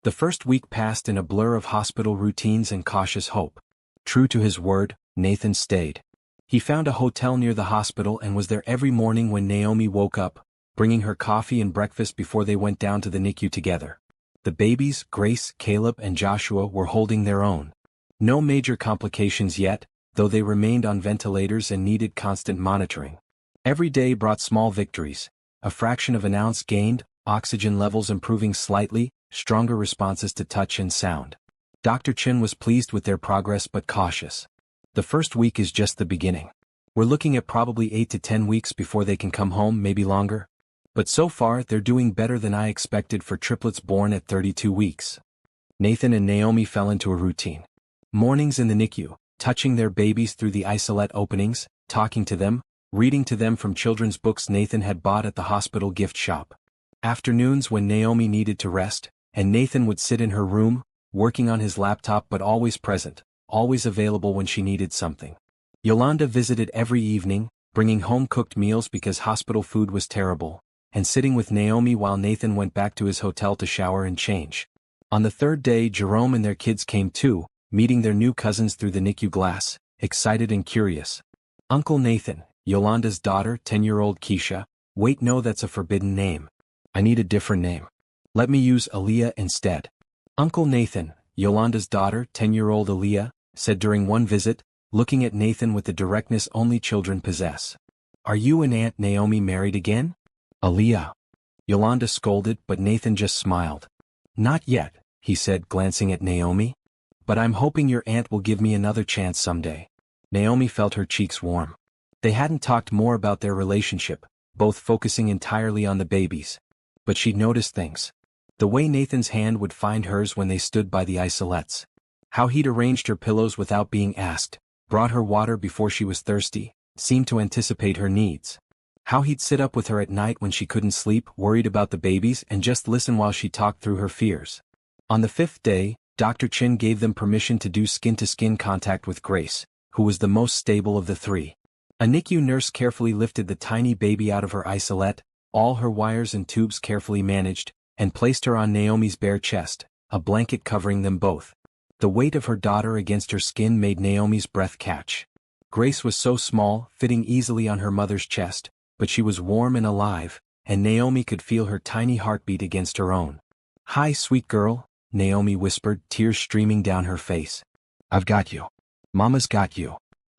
The first week passed in a blur of hospital routines and cautious hope. True to his word, Nathan stayed. He found a hotel near the hospital and was there every morning when Naomi woke up, bringing her coffee and breakfast before they went down to the NICU together. The babies, Grace, Caleb, and Joshua, were holding their own. No major complications yet, though they remained on ventilators and needed constant monitoring. Every day brought small victories. A fraction of an ounce gained, oxygen levels improving slightly, stronger responses to touch and sound. Dr. Chin was pleased with their progress but cautious. The first week is just the beginning. We're looking at probably 8 to 10 weeks before they can come home, maybe longer. But so far, they're doing better than I expected for triplets born at 32 weeks. Nathan and Naomi fell into a routine. Mornings in the NICU, touching their babies through the isolette openings, talking to them, reading to them from children's books Nathan had bought at the hospital gift shop. Afternoons when Naomi needed to rest, and Nathan would sit in her room, working on his laptop but always present, always available when she needed something. Yolanda visited every evening, bringing home-cooked meals because hospital food was terrible, and sitting with Naomi while Nathan went back to his hotel to shower and change. On the 3rd day, Jerome and their kids came too, meeting their new cousins through the NICU glass, excited and curious. Uncle Nathan, Yolanda's daughter, 10-year-old Keisha. Wait, no, that's a forbidden name. I need a different name. Let me use Aaliyah instead. Uncle Nathan, Yolanda's daughter, 10-year-old Aaliyah, said during one visit, looking at Nathan with the directness only children possess. Are you and Aunt Naomi married again? Aaliyah. Yolanda scolded, but Nathan just smiled. Not yet, he said, glancing at Naomi. But I'm hoping your aunt will give me another chance someday. Naomi felt her cheeks warm. They hadn't talked more about their relationship, both focusing entirely on the babies. But she'd noticed things. The way Nathan's hand would find hers when they stood by the isolettes. How he'd arranged her pillows without being asked, brought her water before she was thirsty, seemed to anticipate her needs. How he'd sit up with her at night when she couldn't sleep, worried about the babies, and just listen while she talked through her fears. On the 5th day, Dr. Chin gave them permission to do skin-to-skin contact with Grace, who was the most stable of the 3. A NICU nurse carefully lifted the tiny baby out of her isolette, all her wires and tubes carefully managed, and placed her on Naomi's bare chest, a blanket covering them both. The weight of her daughter against her skin made Naomi's breath catch. Grace was so small, fitting easily on her mother's chest, but she was warm and alive, and Naomi could feel her tiny heartbeat against her own. Hi, sweet girl, Naomi whispered, tears streaming down her face. I've got you. Mama's got you.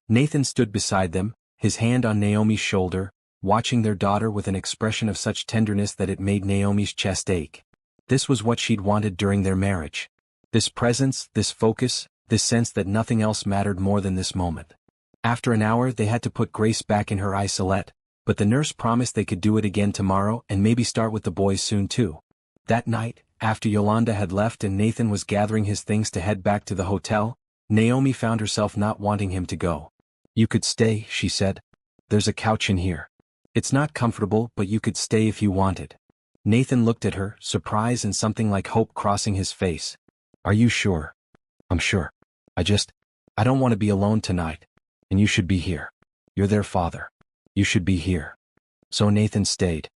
Nathan stood beside them, his hand on Naomi's shoulder, watching their daughter with an expression of such tenderness that it made Naomi's chest ache. This was what she'd wanted during their marriage. This presence, this focus, this sense that nothing else mattered more than this moment. After an hour they had to put Grace back in her isolette, but the nurse promised they could do it again tomorrow and maybe start with the boys soon too. That night, after Yolanda had left and Nathan was gathering his things to head back to the hotel, Naomi found herself not wanting him to go. "You could stay," she said. "There's a couch in here. It's not comfortable, but you could stay if you wanted." Nathan looked at her, surprise and something like hope crossing his face. "Are you sure?" "I'm sure. I don't want to be alone tonight. And you should be here. You're their father. You should be here." So Nathan stayed.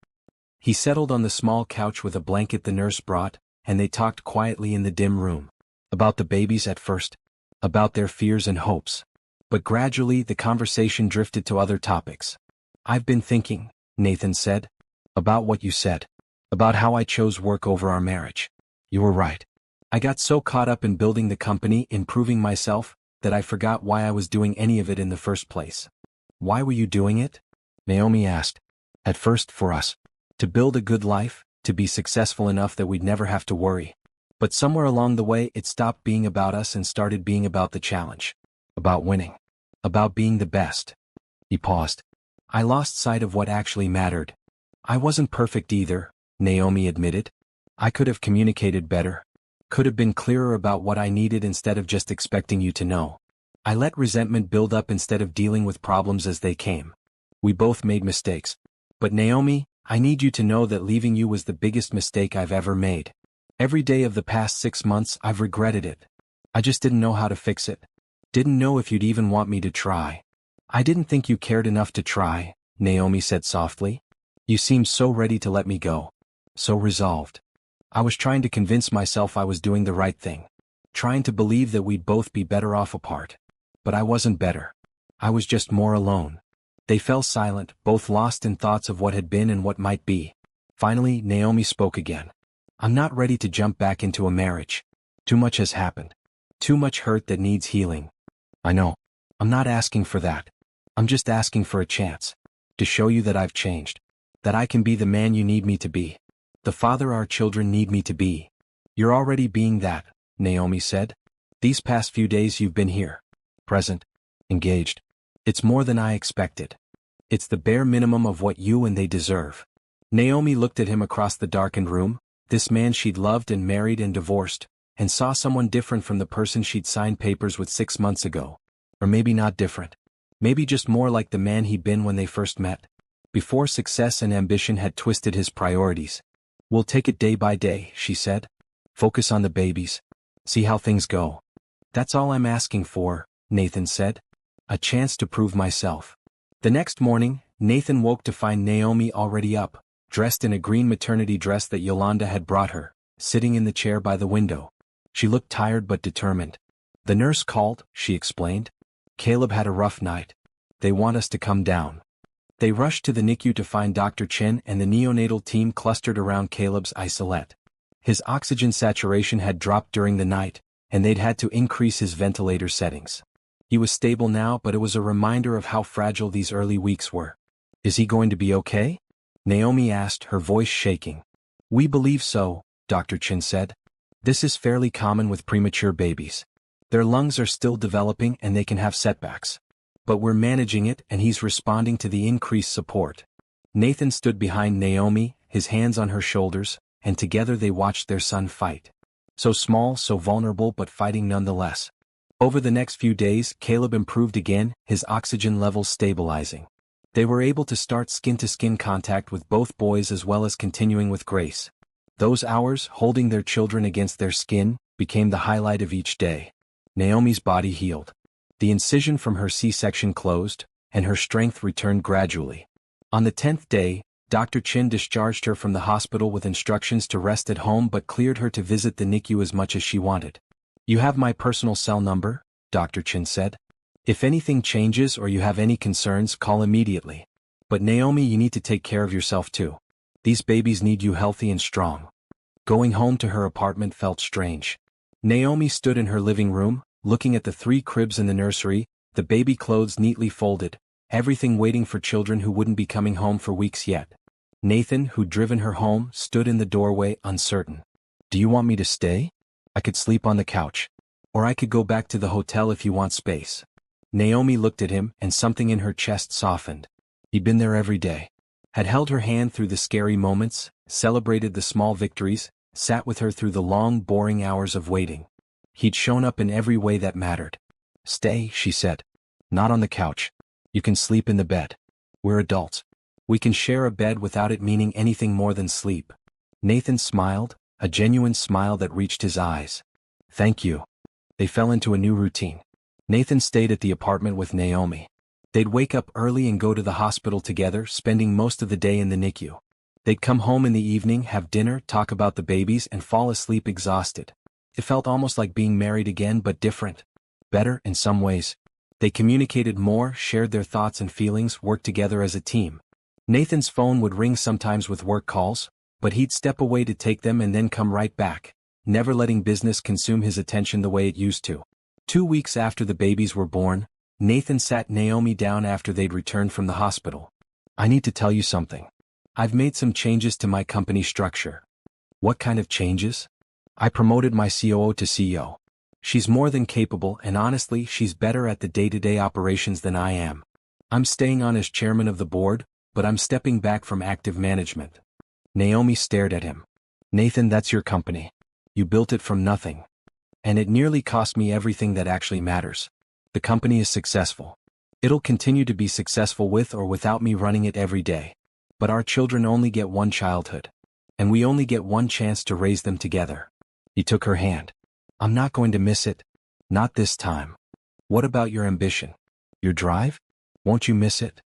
He settled on the small couch with a blanket the nurse brought, and they talked quietly in the dim room. About the babies at first. About their fears and hopes. But gradually the conversation drifted to other topics. "I've been thinking," Nathan said. "About what you said. About how I chose work over our marriage. You were right. I got so caught up in building the company, in proving myself, that I forgot why I was doing any of it in the first place." "Why were you doing it?" Naomi asked. "At first for us. To build a good life, to be successful enough that we'd never have to worry. But somewhere along the way it stopped being about us and started being about the challenge. About winning. About being the best." He paused. "I lost sight of what actually mattered. I wasn't perfect either," Naomi admitted. "I could have communicated better. Could have been clearer about what I needed instead of just expecting you to know. I let resentment build up instead of dealing with problems as they came. We both made mistakes. But Naomi, I need you to know that leaving you was the biggest mistake I've ever made. Every day of the past 6 months I've regretted it. I just didn't know how to fix it. Didn't know if you'd even want me to try." "I didn't think you cared enough to try," Naomi said softly. "You seemed so ready to let me go. So resolved. I was trying to convince myself I was doing the right thing. Trying to believe that we'd both be better off apart. But I wasn't better. I was just more alone." They fell silent, both lost in thoughts of what had been and what might be. Finally, Naomi spoke again. "I'm not ready to jump back into a marriage. Too much has happened. Too much hurt that needs healing." "I know. I'm not asking for that. I'm just asking for a chance. To show you that I've changed. That I can be the man you need me to be. The father our children need me to be." "You're already being that," Naomi said. "These past few days you've been here. Present. Engaged. It's more than I expected. It's the bare minimum of what you and they deserve." Naomi looked at him across the darkened room, this man she'd loved and married and divorced, and saw someone different from the person she'd signed papers with 6 months ago. Or maybe not different. Maybe just more like the man he'd been when they first met. Before success and ambition had twisted his priorities. "We'll take it day by day," she said. "Focus on the babies. See how things go. That's all I'm asking for," Nathan said. "A chance to prove myself." The next morning, Nathan woke to find Naomi already up, dressed in a green maternity dress that Yolanda had brought her, sitting in the chair by the window. She looked tired but determined. "The nurse called," she explained. "Caleb had a rough night. They want us to come down." They rushed to the NICU to find Dr. Chin and the neonatal team clustered around Caleb's isolette. His oxygen saturation had dropped during the night, and they'd had to increase his ventilator settings. He was stable now, but it was a reminder of how fragile these early weeks were. "Is he going to be okay?" Naomi asked, her voice shaking. "We believe so," Dr. Chin said. "This is fairly common with premature babies. Their lungs are still developing and they can have setbacks. But we're managing it and he's responding to the increased support." Nathan stood behind Naomi, his hands on her shoulders, and together they watched their son fight. So small, so vulnerable, but fighting nonetheless. Over the next few days, Caleb improved again, his oxygen levels stabilizing. They were able to start skin-to-skin contact with both boys as well as continuing with Grace. Those hours, holding their children against their skin, became the highlight of each day. Naomi's body healed. The incision from her C-section closed, and her strength returned gradually. On the 10th day, Dr. Chin discharged her from the hospital with instructions to rest at home but cleared her to visit the NICU as much as she wanted. "You have my personal cell number," Dr. Chin said. "If anything changes or you have any concerns, call immediately. But Naomi, you need to take care of yourself too. These babies need you healthy and strong." Going home to her apartment felt strange. Naomi stood in her living room, looking at the 3 cribs in the nursery, the baby clothes neatly folded, everything waiting for children who wouldn't be coming home for weeks yet. Nathan, who'd driven her home, stood in the doorway, uncertain. Do you want me to stay? I could sleep on the couch. Or I could go back to the hotel if you want space. Naomi looked at him and something in her chest softened. He'd been there every day. Had held her hand through the scary moments, celebrated the small victories, sat with her through the long, boring hours of waiting. He'd shown up in every way that mattered. Stay, she said. Not on the couch. You can sleep in the bed. We're adults. We can share a bed without it meaning anything more than sleep. Nathan smiled, a genuine smile that reached his eyes. Thank you. They fell into a new routine. Nathan stayed at the apartment with Naomi. They'd wake up early and go to the hospital together, spending most of the day in the NICU. They'd come home in the evening, have dinner, talk about the babies, and fall asleep exhausted. It felt almost like being married again, but different. Better in some ways. They communicated more, shared their thoughts and feelings, worked together as a team. Nathan's phone would ring sometimes with work calls, but he'd step away to take them and then come right back, never letting business consume his attention the way it used to. 2 weeks after the babies were born, Nathan sat Naomi down after they'd returned from the hospital. I need to tell you something. I've made some changes to my company structure. What kind of changes? I promoted my COO to CEO. She's more than capable, and honestly, she's better at the day-to-day operations than I am. I'm staying on as chairman of the board, but I'm stepping back from active management. Naomi stared at him. Nathan, that's your company. You built it from nothing. And it nearly cost me everything that actually matters. The company is successful. It'll continue to be successful with or without me running it every day. But our children only get one childhood. And we only get one chance to raise them together. He took her hand. I'm not going to miss it. Not this time. What about your ambition? Your drive? Won't you miss it?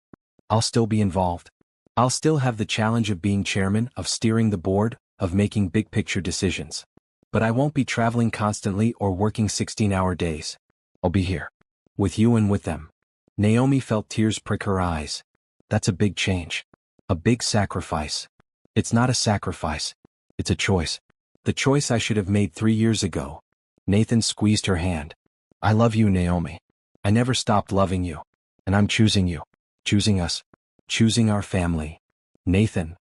I'll still be involved. I'll still have the challenge of being chairman, of steering the board, of making big-picture decisions. But I won't be traveling constantly or working 16-hour days. I'll be here. With you and with them. Naomi felt tears prick her eyes. That's a big change. A big sacrifice. It's not a sacrifice. It's a choice. The choice I should have made 3 years ago. Nathan squeezed her hand. I love you, Naomi. I never stopped loving you. And I'm choosing you. Choosing us. Choosing our family. Nathan.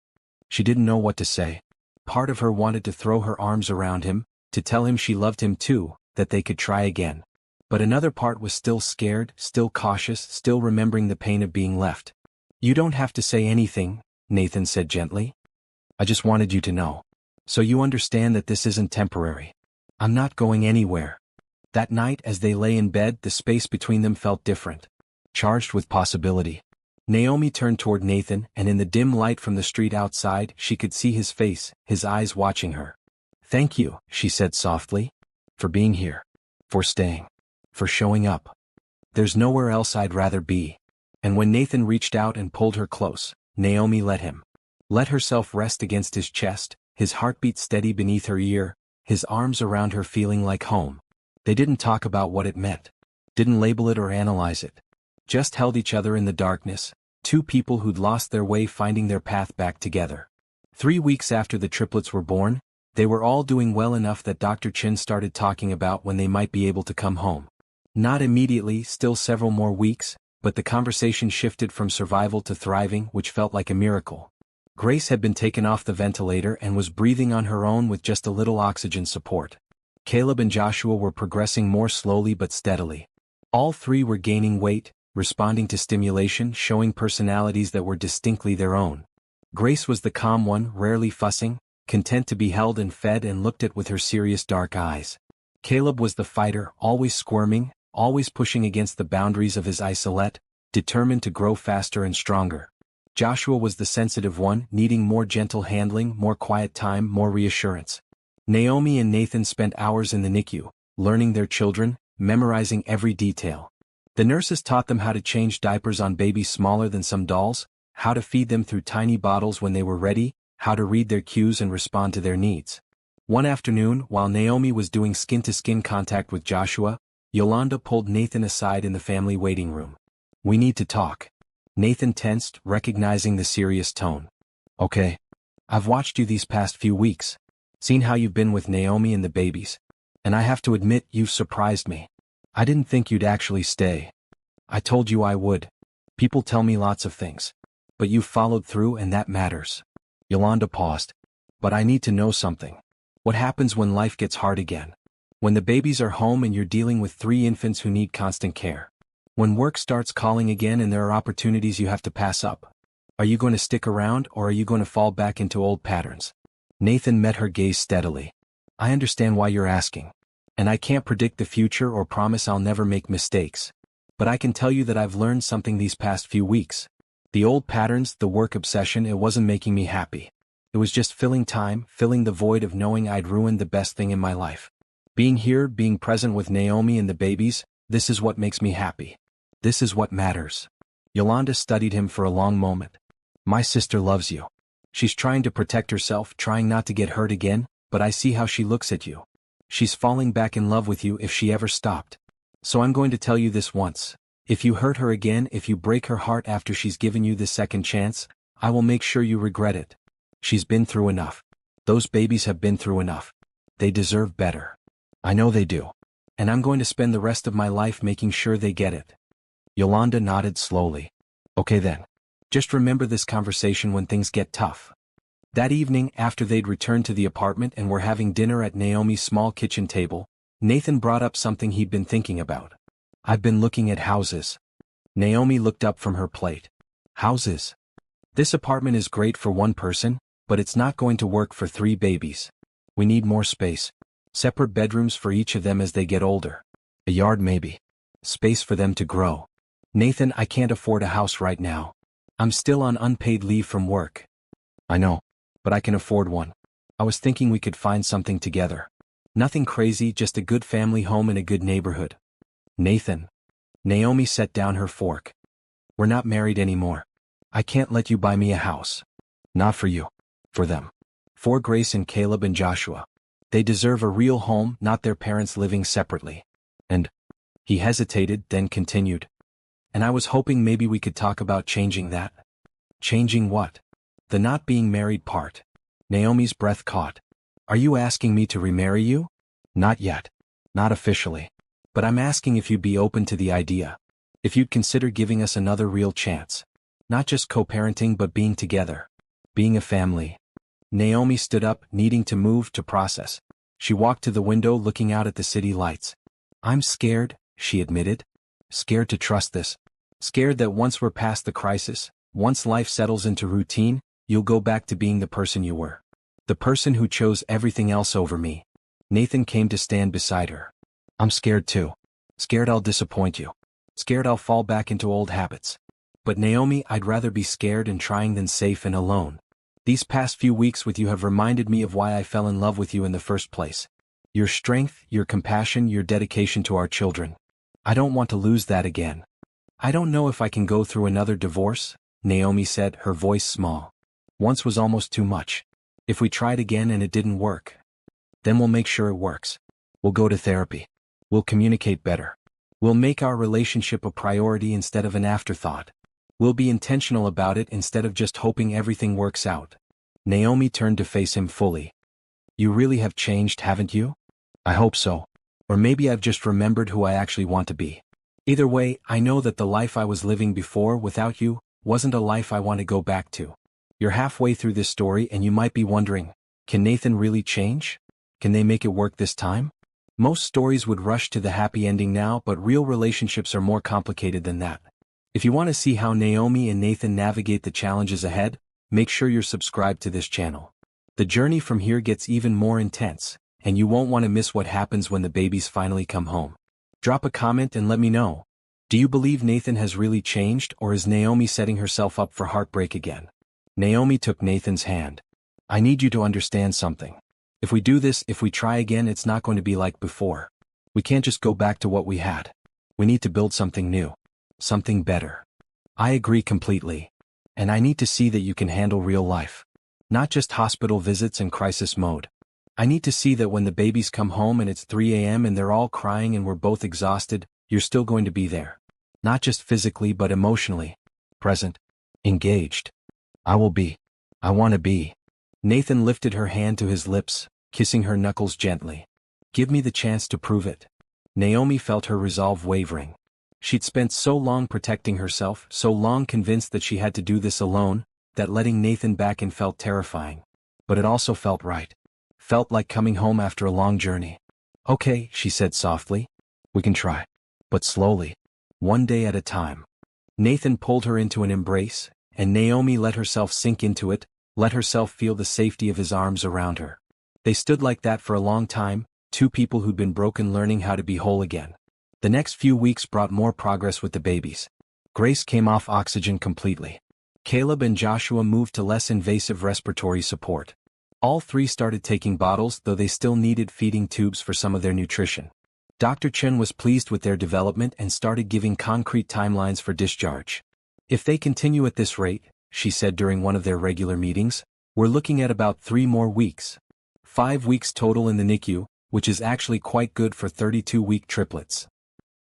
She didn't know what to say. Part of her wanted to throw her arms around him, to tell him she loved him too, that they could try again. But another part was still scared, still cautious, still remembering the pain of being left. You don't have to say anything, Nathan said gently. I just wanted you to know. So you understand that this isn't temporary. I'm not going anywhere. That night as they lay in bed, the space between them felt different. Charged with possibility. Naomi turned toward Nathan, and in the dim light from the street outside, she could see his face, his eyes watching her. Thank you, she said softly. For being here. For staying. For showing up. There's nowhere else I'd rather be. And when Nathan reached out and pulled her close, Naomi let him. Let herself rest against his chest, his heartbeat steady beneath her ear, his arms around her feeling like home. They didn't talk about what it meant. Didn't label it or analyze it. Just held each other in the darkness, two people who'd lost their way finding their path back together. 3 weeks after the triplets were born, they were all doing well enough that Dr. Chin started talking about when they might be able to come home. Not immediately, still several more weeks, but the conversation shifted from survival to thriving, which felt like a miracle. Grace had been taken off the ventilator and was breathing on her own with just a little oxygen support. Caleb and Joshua were progressing more slowly but steadily. All three were gaining weight, responding to stimulation, showing personalities that were distinctly their own. Grace was the calm one, rarely fussing, content to be held and fed and looked at with her serious dark eyes. Caleb was the fighter, always squirming, always pushing against the boundaries of his isolate, determined to grow faster and stronger. Joshua was the sensitive one, needing more gentle handling, more quiet time, more reassurance. Naomi and Nathan spent hours in the NICU, learning their children, memorizing every detail. The nurses taught them how to change diapers on babies smaller than some dolls, how to feed them through tiny bottles when they were ready, how to read their cues and respond to their needs. One afternoon, while Naomi was doing skin-to-skin contact with Joshua, Yolanda pulled Nathan aside in the family waiting room. We need to talk. Nathan tensed, recognizing the serious tone. Okay. I've watched you these past few weeks. Seen how you've been with Naomi and the babies. And I have to admit, you've surprised me. I didn't think you'd actually stay. I told you I would. People tell me lots of things. But you've followed through and that matters. Yolanda paused. But I need to know something. What happens when life gets hard again? When the babies are home and you're dealing with 3 infants who need constant care? When work starts calling again and there are opportunities you have to pass up? Are you going to stick around or are you going to fall back into old patterns? Nathan met her gaze steadily. I understand why you're asking. And I can't predict the future or promise I'll never make mistakes. But I can tell you that I've learned something these past few weeks. The old patterns, the work obsession, it wasn't making me happy. It was just filling time, filling the void of knowing I'd ruined the best thing in my life. Being here, being present with Naomi and the babies, this is what makes me happy. This is what matters. Yolanda studied him for a long moment. My sister loves you. She's trying to protect herself, trying not to get hurt again, but I see how she looks at you. She's falling back in love with you if she ever stopped. So I'm going to tell you this once. If you hurt her again, if you break her heart after she's given you this second chance, I will make sure you regret it. She's been through enough. Those babies have been through enough. They deserve better. I know they do. And I'm going to spend the rest of my life making sure they get it. Yolanda nodded slowly. Okay then. Just remember this conversation when things get tough. That evening, after they'd returned to the apartment and were having dinner at Naomi's small kitchen table, Nathan brought up something he'd been thinking about. I've been looking at houses. Naomi looked up from her plate. Houses? This apartment is great for one person, but it's not going to work for 3 babies. We need more space. Separate bedrooms for each of them as they get older. A yard maybe. Space for them to grow. Nathan, I can't afford a house right now. I'm still on unpaid leave from work. I know, but I can afford one. I was thinking we could find something together. Nothing crazy, just a good family home in a good neighborhood. Nathan. Naomi set down her fork. We're not married anymore. I can't let you buy me a house. Not for you. For them. For Grace and Caleb and Joshua. They deserve a real home, not their parents living separately. And he hesitated, then continued. And I was hoping maybe we could talk about changing that. Changing what? The not being married part. Naomi's breath caught. Are you asking me to remarry you? Not yet. Not officially. But I'm asking if you'd be open to the idea. If you'd consider giving us another real chance. Not just co-parenting but being together. Being a family. Naomi stood up, needing to move, to process. She walked to the window, looking out at the city lights. I'm scared, she admitted. Scared to trust this. Scared that once we're past the crisis, once life settles into routine, you'll go back to being the person you were. The person who chose everything else over me. Nathan came to stand beside her. I'm scared too. Scared I'll disappoint you. Scared I'll fall back into old habits. But Naomi, I'd rather be scared and trying than safe and alone. These past few weeks with you have reminded me of why I fell in love with you in the first place. Your strength, your compassion, your dedication to our children. I don't want to lose that again. I don't know if I can go through another divorce, Naomi said, her voice small. Once was almost too much. If we tried again and it didn't work, then we'll make sure it works. We'll go to therapy. We'll communicate better. We'll make our relationship a priority instead of an afterthought. We'll be intentional about it instead of just hoping everything works out. Naomi turned to face him fully. You really have changed, haven't you? I hope so. Or maybe I've just remembered who I actually want to be. Either way, I know that the life I was living before without you wasn't a life I want to go back to. You're halfway through this story and you might be wondering, can Nathan really change? Can they make it work this time? Most stories would rush to the happy ending now, but real relationships are more complicated than that. If you want to see how Naomi and Nathan navigate the challenges ahead, make sure you're subscribed to this channel. The journey from here gets even more intense, and you won't want to miss what happens when the babies finally come home. Drop a comment and let me know. Do you believe Nathan has really changed, or is Naomi setting herself up for heartbreak again? Naomi took Nathan's hand. I need you to understand something. If we do this, if we try again, it's not going to be like before. We can't just go back to what we had. We need to build something new. Something better. I agree completely. And I need to see that you can handle real life. Not just hospital visits and crisis mode. I need to see that when the babies come home and it's 3 a.m. and they're all crying and we're both exhausted, you're still going to be there. Not just physically but emotionally. Present. Engaged. I will be. I want to be. Nathan lifted her hand to his lips, kissing her knuckles gently. Give me the chance to prove it. Naomi felt her resolve wavering. She'd spent so long protecting herself, so long convinced that she had to do this alone, that letting Nathan back in felt terrifying. But it also felt right. Felt like coming home after a long journey. Okay, she said softly. We can try. But slowly. One day at a time. Nathan pulled her into an embrace, and Naomi let herself sink into it, let herself feel the safety of his arms around her. They stood like that for a long time, two people who'd been broken learning how to be whole again. The next few weeks brought more progress with the babies. Grace came off oxygen completely. Caleb and Joshua moved to less invasive respiratory support. All three started taking bottles, though they still needed feeding tubes for some of their nutrition. Dr. Chen was pleased with their development and started giving concrete timelines for discharge. If they continue at this rate, she said during one of their regular meetings, we're looking at about 3 more weeks. 5 weeks total in the NICU, which is actually quite good for 32-week triplets.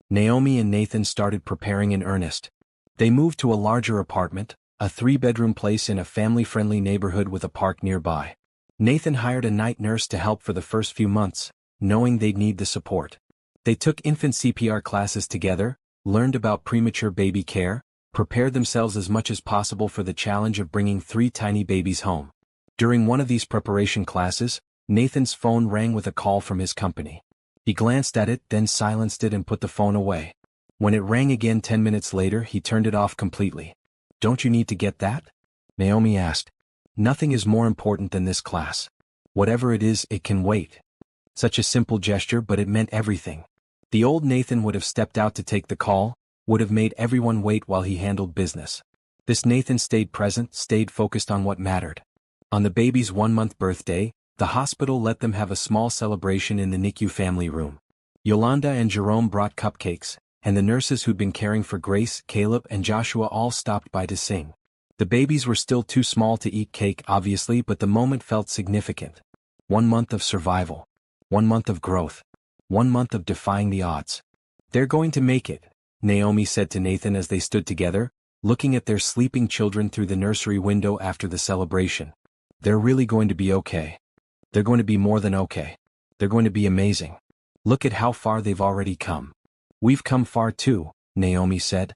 Naomi and Nathan started preparing in earnest. They moved to a larger apartment, a 3-bedroom place in a family-friendly neighborhood with a park nearby. Nathan hired a night nurse to help for the first few months, knowing they'd need the support. They took infant CPR classes together, learned about premature baby care, prepared themselves as much as possible for the challenge of bringing 3 tiny babies home. During one of these preparation classes, Nathan's phone rang with a call from his company. He glanced at it, then silenced it and put the phone away. When it rang again 10 minutes later, he turned it off completely. Don't you need to get that? Naomi asked. Nothing is more important than this class. Whatever it is, it can wait. Such a simple gesture, but it meant everything. The old Nathan would have stepped out to take the call, would have made everyone wait while he handled business. This Nathan stayed present, stayed focused on what mattered. On the baby's 1-month birthday, the hospital let them have a small celebration in the NICU family room. Yolanda and Jerome brought cupcakes, and the nurses who'd been caring for Grace, Caleb, and Joshua all stopped by to sing. The babies were still too small to eat cake, obviously, but the moment felt significant. 1 month of survival. 1 month of growth. 1 month of defying the odds. They're going to make it, Naomi said to Nathan as they stood together, looking at their sleeping children through the nursery window after the celebration. They're really going to be okay. They're going to be more than okay. They're going to be amazing. Look at how far they've already come. We've come far too, Naomi said.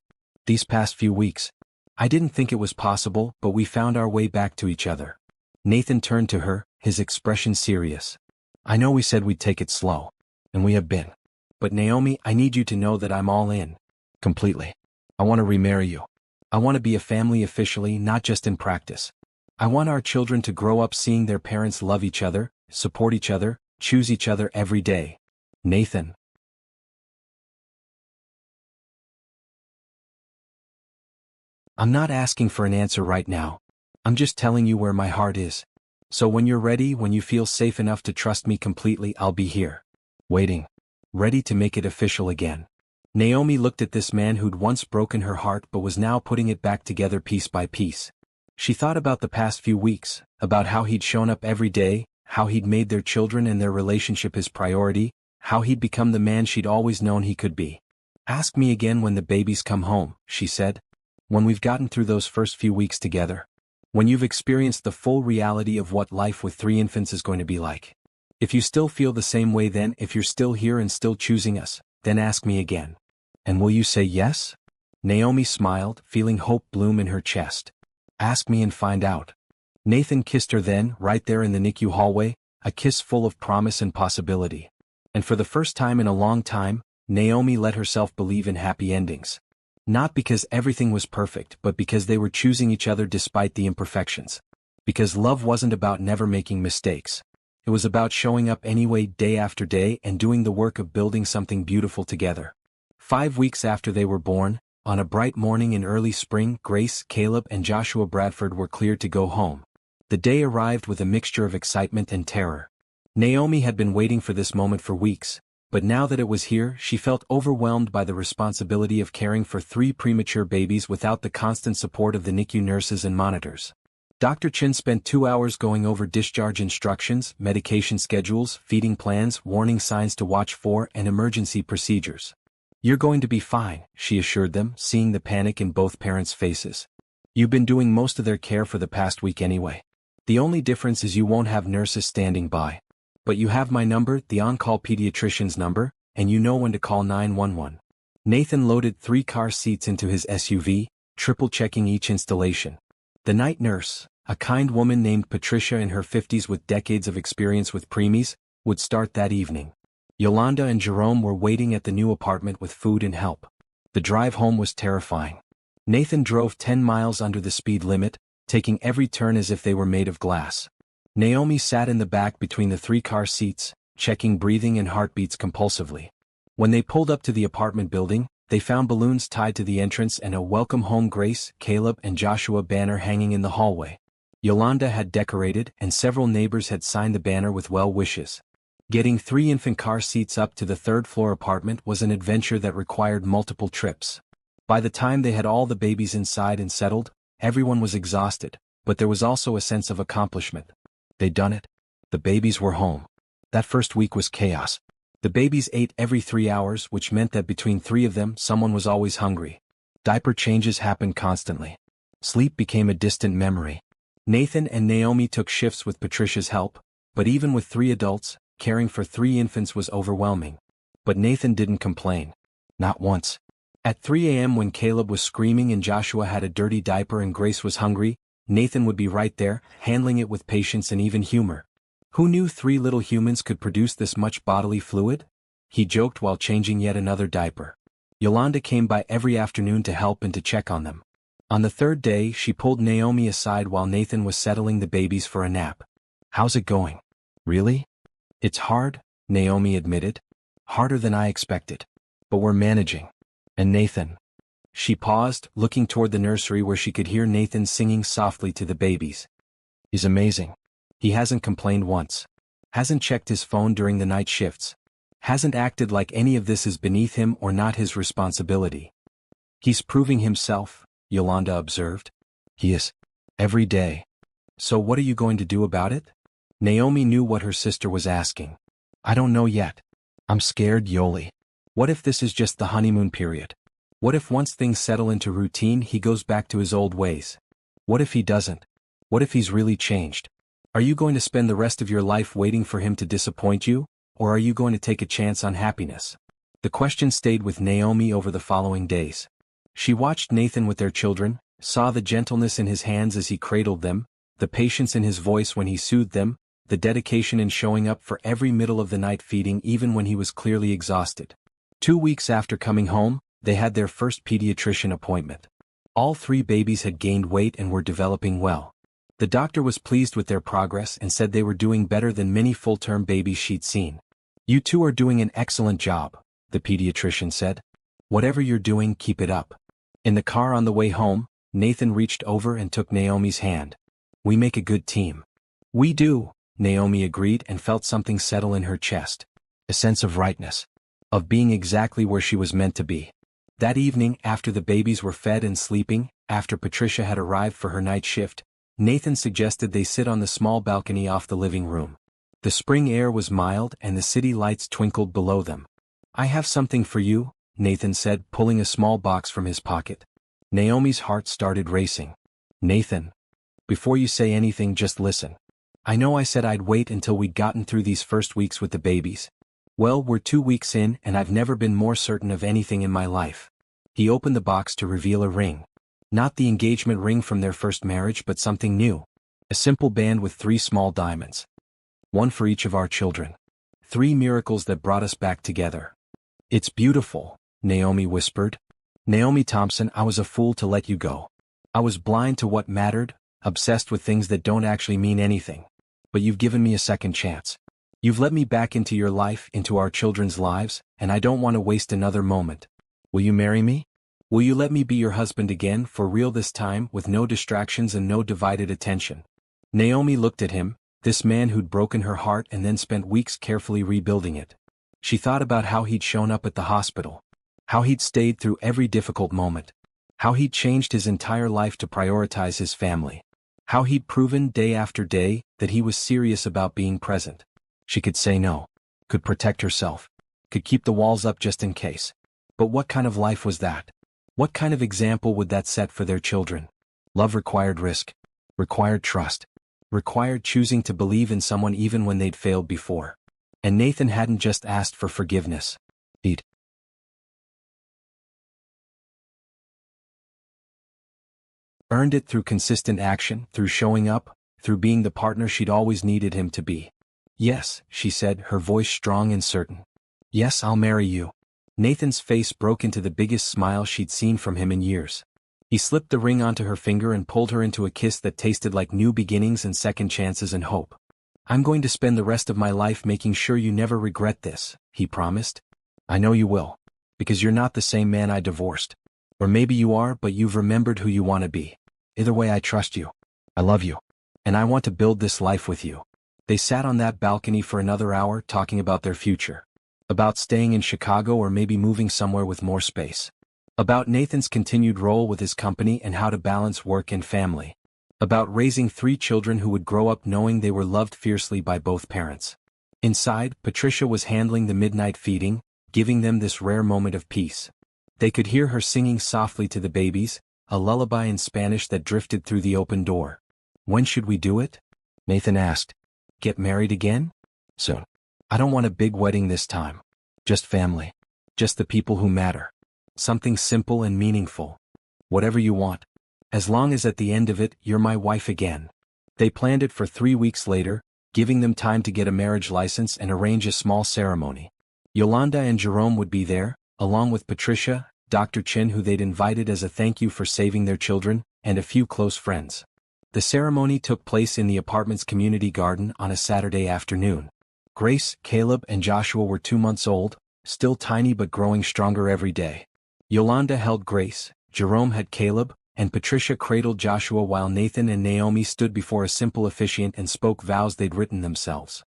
These past few weeks. I didn't think it was possible, but we found our way back to each other. Nathan turned to her, his expression serious. I know we said we'd take it slow. And we have been. But Naomi, I need you to know that I'm all in. Completely. I want to remarry you. I want to be a family officially, not just in practice. I want our children to grow up seeing their parents love each other, support each other, choose each other every day. Nathan. I'm not asking for an answer right now. I'm just telling you where my heart is. So when you're ready, when you feel safe enough to trust me completely, I'll be here. Waiting. Ready to make it official again. Naomi looked at this man who'd once broken her heart but was now putting it back together piece by piece. She thought about the past few weeks, about how he'd shown up every day, how he'd made their children and their relationship his priority, how he'd become the man she'd always known he could be. Ask me again when the babies come home, she said. When we've gotten through those first few weeks together. When you've experienced the full reality of what life with 3 infants is going to be like. If you still feel the same way then, if you're still here and still choosing us, then ask me again. And will you say yes? Naomi smiled, feeling hope bloom in her chest. Ask me and find out. Nathan kissed her then, right there in the NICU hallway, a kiss full of promise and possibility. And for the first time in a long time, Naomi let herself believe in happy endings. Not because everything was perfect, but because they were choosing each other despite the imperfections. Because love wasn't about never making mistakes. It was about showing up anyway day after day and doing the work of building something beautiful together. 5 weeks after they were born, on a bright morning in early spring, Grace, Caleb, and Joshua Bradford were cleared to go home. The day arrived with a mixture of excitement and terror. Naomi had been waiting for this moment for weeks, but now that it was here, she felt overwhelmed by the responsibility of caring for 3 premature babies without the constant support of the NICU nurses and monitors. Dr. Chen spent 2 hours going over discharge instructions, medication schedules, feeding plans, warning signs to watch for, and emergency procedures. You're going to be fine, she assured them, seeing the panic in both parents' faces. You've been doing most of their care for the past week anyway. The only difference is you won't have nurses standing by. But you have my number, the on-call pediatrician's number, and you know when to call 911. Nathan loaded 3 car seats into his SUV, triple-checking each installation. The night nurse, A kind woman named Patricia in her 50s with decades of experience with preemies, would start that evening. Yolanda and Jerome were waiting at the new apartment with food and help. The drive home was terrifying. Nathan drove 10 miles under the speed limit, taking every turn as if they were made of glass. Naomi sat in the back between the 3-car seats, checking breathing and heartbeats compulsively. When they pulled up to the apartment building, they found balloons tied to the entrance and a "Welcome Home Grace, Caleb and Joshua" banner hanging in the hallway. Yolanda had decorated, and several neighbors had signed the banner with well wishes. Getting 3 infant car seats up to the 3rd-floor apartment was an adventure that required multiple trips. By the time they had all the babies inside and settled, everyone was exhausted, but there was also a sense of accomplishment. They'd done it. The babies were home. That first week was chaos. The babies ate every 3 hours, which meant that between 3 of them, someone was always hungry. Diaper changes happened constantly. Sleep became a distant memory. Nathan and Naomi took shifts with Patricia's help, but even with 3 adults, caring for 3 infants was overwhelming. But Nathan didn't complain. Not once. At 3 a.m. when Caleb was screaming and Joshua had a dirty diaper and Grace was hungry, Nathan would be right there, handling it with patience and even humor. Who knew 3 little humans could produce this much bodily fluid? He joked while changing yet another diaper. Yolanda came by every afternoon to help and to check on them. On the 3rd day, she pulled Naomi aside while Nathan was settling the babies for a nap. "How's it going?" "Really? It's hard," Naomi admitted. "Harder than I expected. But we're managing." "And Nathan?" She paused, looking toward the nursery where she could hear Nathan singing softly to the babies. "He's amazing. He hasn't complained once. Hasn't checked his phone during the night shifts. Hasn't acted like any of this is beneath him or not his responsibility." "He's proving himself," Yolanda observed. "He is. Every day. So what are you going to do about it?" Naomi knew what her sister was asking. "I don't know yet. I'm scared, Yoli. What if this is just the honeymoon period? What if once things settle into routine he goes back to his old ways? What if he doesn't? What if he's really changed? Are you going to spend the rest of your life waiting for him to disappoint you, or are you going to take a chance on happiness?" The question stayed with Naomi over the following days. She watched Nathan with their children, saw the gentleness in his hands as he cradled them, the patience in his voice when he soothed them, the dedication in showing up for every middle-of-the-night feeding even when he was clearly exhausted. 2 weeks after coming home, they had their first pediatrician appointment. All 3 babies had gained weight and were developing well. The doctor was pleased with their progress and said they were doing better than many full-term babies she'd seen. "You 2 are doing an excellent job," the pediatrician said. "Whatever you're doing, keep it up." In the car on the way home, Nathan reached over and took Naomi's hand. "We make a good team." "We do," Naomi agreed and felt something settle in her chest. A sense of rightness. Of being exactly where she was meant to be. That evening, after the babies were fed and sleeping, after Patricia had arrived for her night shift, Nathan suggested they sit on the small balcony off the living room. The spring air was mild and the city lights twinkled below them. "I have something for you," Nathan said, pulling a small box from his pocket. Naomi's heart started racing. "Nathan, before you say anything, just listen. I know I said I'd wait until we'd gotten through these first weeks with the babies. Well, we're 2 weeks in and I've never been more certain of anything in my life." He opened the box to reveal a ring. Not the engagement ring from their first marriage, but something new. A simple band with 3 small diamonds. "One for each of our children. 3 miracles that brought us back together." "It's beautiful," Naomi whispered. "Naomi Thompson, I was a fool to let you go. I was blind to what mattered, obsessed with things that don't actually mean anything. But you've given me a second chance. You've let me back into your life, into our children's lives, and I don't want to waste another moment. Will you marry me? Will you let me be your husband again, for real this time, with no distractions and no divided attention?" Naomi looked at him, this man who'd broken her heart and then spent weeks carefully rebuilding it. She thought about how he'd shown up at the hospital. How he'd stayed through every difficult moment. How he'd changed his entire life to prioritize his family. How he'd proven day after day that he was serious about being present. She could say no. Could protect herself. Could keep the walls up just in case. But what kind of life was that? What kind of example would that set for their children? Love required risk. Required trust. Required choosing to believe in someone even when they'd failed before. And Nathan hadn't just asked for forgiveness. He'd Earned it through consistent action, through showing up, through being the partner she'd always needed him to be. Yes, she said, her voice strong and certain. Yes, I'll marry you. Nathan's face broke into the biggest smile she'd seen from him in years. He slipped the ring onto her finger and pulled her into a kiss that tasted like new beginnings and second chances and hope. I'm going to spend the rest of my life making sure you never regret this, he promised. I know you will. Because you're not the same man I divorced. Or maybe you are, but you've remembered who you want to be. Either way, I trust you. I love you. And I want to build this life with you. They sat on that balcony for another hour talking about their future. About staying in Chicago or maybe moving somewhere with more space. About Nathan's continued role with his company and how to balance work and family. About raising 3 children who would grow up knowing they were loved fiercely by both parents. Inside, Patricia was handling the midnight feeding, giving them this rare moment of peace. They could hear her singing softly to the babies, a lullaby in Spanish that drifted through the open door. When should we do it? Nathan asked. Get married again? Soon. I don't want a big wedding this time. Just family. Just the people who matter. Something simple and meaningful. Whatever you want. As long as at the end of it, you're my wife again. They planned it for 3 weeks later, giving them time to get a marriage license and arrange a small ceremony. Yolanda and Jerome would be there, along with Patricia, Dr. Chin, who they'd invited as a thank you for saving their children, and a few close friends. The ceremony took place in the apartment's community garden on a Saturday afternoon. Grace, Caleb, and Joshua were 2 months old, still tiny but growing stronger every day. Yolanda held Grace, Jerome had Caleb, and Patricia cradled Joshua while Nathan and Naomi stood before a simple officiant and spoke vows they'd written themselves.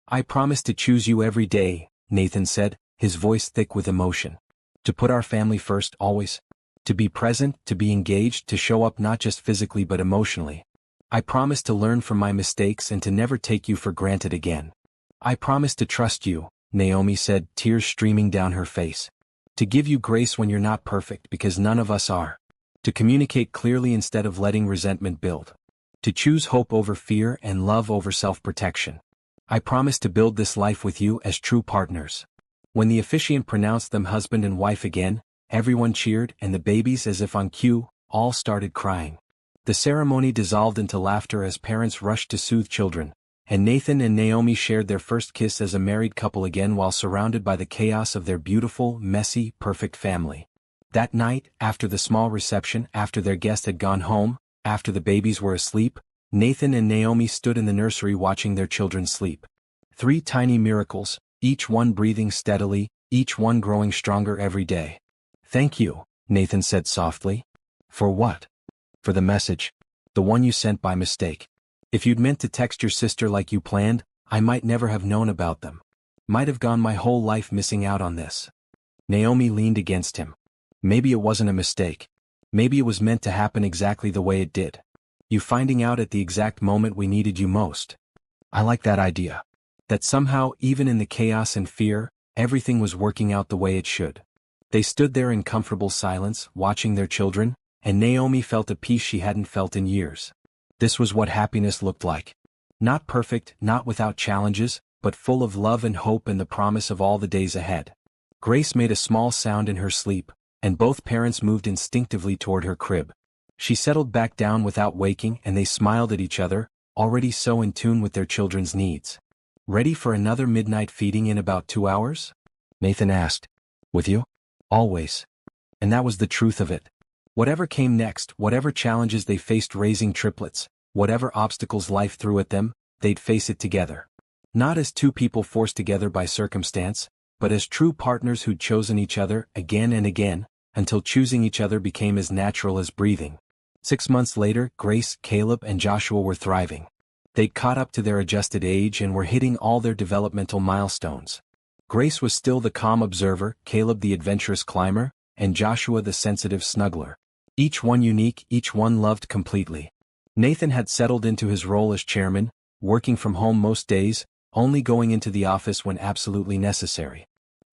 I promise to choose you every day, Nathan said, his voice thick with emotion. To put our family first always. To be present, to be engaged, to show up not just physically but emotionally. I promise to learn from my mistakes and to never take you for granted again. I promise to trust you, Naomi said, tears streaming down her face. To give you grace when you're not perfect because none of us are. To communicate clearly instead of letting resentment build. To choose hope over fear and love over self-protection. I promise to build this life with you as true partners. When the officiant pronounced them husband and wife again, everyone cheered and the babies, as if on cue, all started crying. The ceremony dissolved into laughter as parents rushed to soothe children, and Nathan and Naomi shared their first kiss as a married couple again while surrounded by the chaos of their beautiful, messy, perfect family. That night, after the small reception, after their guest had gone home, after the babies were asleep, Nathan and Naomi stood in the nursery watching their children sleep. 3 tiny miracles, each one breathing steadily, each one growing stronger every day. Thank you, Nathan said softly. For what? For the message. The one you sent by mistake. If you'd meant to text your sister like you planned, I might never have known about them. Might have gone my whole life missing out on this. Naomi leaned against him. Maybe it wasn't a mistake. Maybe it was meant to happen exactly the way it did. You finding out at the exact moment we needed you most. I like that idea. That somehow, even in the chaos and fear, everything was working out the way it should. They stood there in comfortable silence, watching their children, and Naomi felt a peace she hadn't felt in years. This was what happiness looked like. Not perfect, not without challenges, but full of love and hope and the promise of all the days ahead. Grace made a small sound in her sleep, and both parents moved instinctively toward her crib. She settled back down without waking and they smiled at each other, already so in tune with their children's needs. Ready for another midnight feeding in about 2 hours? Nathan asked. With you? Always. And that was the truth of it. Whatever came next, whatever challenges they faced raising triplets, whatever obstacles life threw at them, they'd face it together. Not as 2 people forced together by circumstance, but as true partners who'd chosen each other again and again, until choosing each other became as natural as breathing. 6 months later, Grace, Caleb, and Joshua were thriving. They'd caught up to their adjusted age and were hitting all their developmental milestones. Grace was still the calm observer, Caleb the adventurous climber, and Joshua the sensitive snuggler. Each one unique, each one loved completely. Nathan had settled into his role as chairman, working from home most days, only going into the office when absolutely necessary.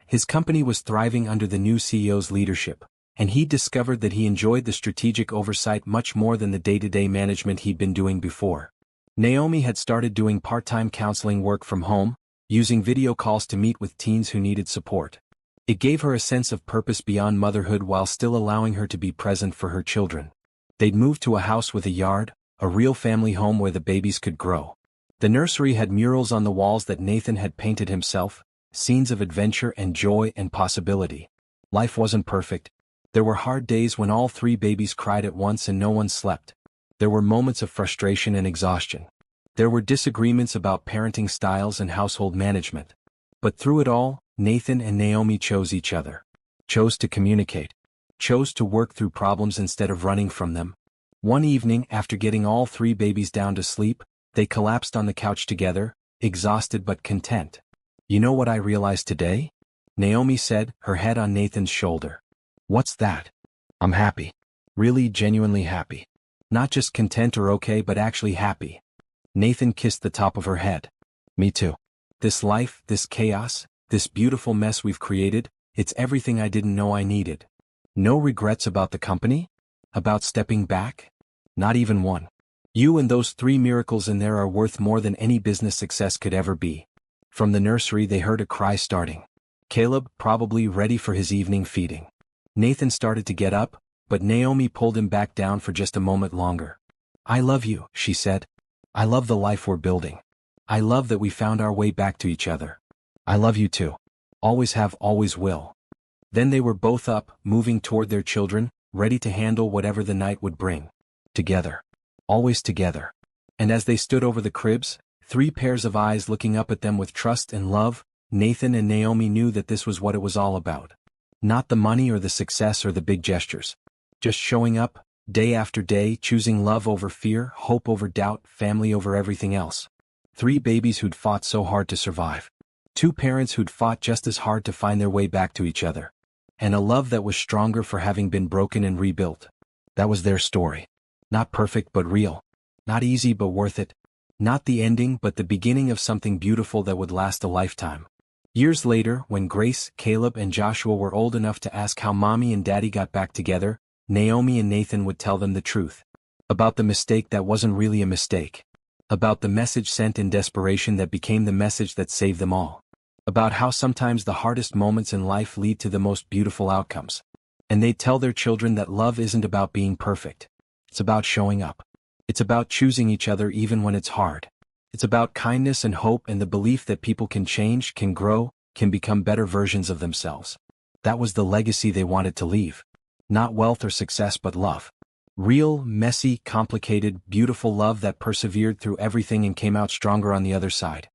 His company was thriving under the new CEO's leadership, and he discovered that he enjoyed the strategic oversight much more than the day-to-day management he'd been doing before. Naomi had started doing part-time counseling work from home, using video calls to meet with teens who needed support. It gave her a sense of purpose beyond motherhood while still allowing her to be present for her children. They'd moved to a house with a yard, a real family home where the babies could grow. The nursery had murals on the walls that Nathan had painted himself, scenes of adventure and joy and possibility. Life wasn't perfect. There were hard days when all three babies cried at once and no one slept. There were moments of frustration and exhaustion. There were disagreements about parenting styles and household management. But through it all, Nathan and Naomi chose each other. Chose to communicate. Chose to work through problems instead of running from them. One evening, after getting all three babies down to sleep, they collapsed on the couch together, exhausted but content. "You know what I realized today?" Naomi said, her head on Nathan's shoulder. "What's that?" "I'm happy. Really, genuinely happy. Not just content or okay, but actually happy." Nathan kissed the top of her head. "Me too. This life, this chaos, this beautiful mess we've created, it's everything I didn't know I needed. No regrets about the company? About stepping back? Not even one. You and those three miracles in there are worth more than any business success could ever be." From the nursery they heard a cry starting. Caleb, probably ready for his evening feeding. Nathan started to get up, but Naomi pulled him back down for just a moment longer. "I love you," she said. "I love the life we're building. I love that we found our way back to each other. I love you too. Always have, always will." Then they were both up, moving toward their children, ready to handle whatever the night would bring. Together. Always together. And as they stood over the cribs, three pairs of eyes looking up at them with trust and love, Nathan and Naomi knew that this was what it was all about. Not the money or the success or the big gestures. Just showing up, day after day, choosing love over fear, hope over doubt, family over everything else. Three babies who'd fought so hard to survive. Two parents who'd fought just as hard to find their way back to each other. And a love that was stronger for having been broken and rebuilt. That was their story. Not perfect but real. Not easy but worth it. Not the ending but the beginning of something beautiful that would last a lifetime. Years later, when Grace, Caleb, and Joshua were old enough to ask how Mommy and Daddy got back together, Naomi and Nathan would tell them the truth. About the mistake that wasn't really a mistake. About the message sent in desperation that became the message that saved them all. About how sometimes the hardest moments in life lead to the most beautiful outcomes. And they'd tell their children that love isn't about being perfect. It's about showing up. It's about choosing each other even when it's hard. It's about kindness and hope and the belief that people can change, can grow, can become better versions of themselves. That was the legacy they wanted to leave. Not wealth or success but love. Real, messy, complicated, beautiful love that persevered through everything and came out stronger on the other side.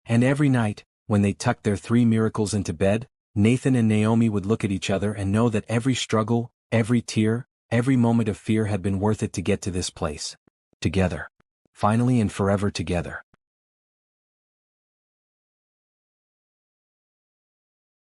And every night, when they tucked their three miracles into bed, Nathan and Naomi would look at each other and know that every struggle, every tear, every moment of fear had been worth it to get to this place. Together. Finally and forever together.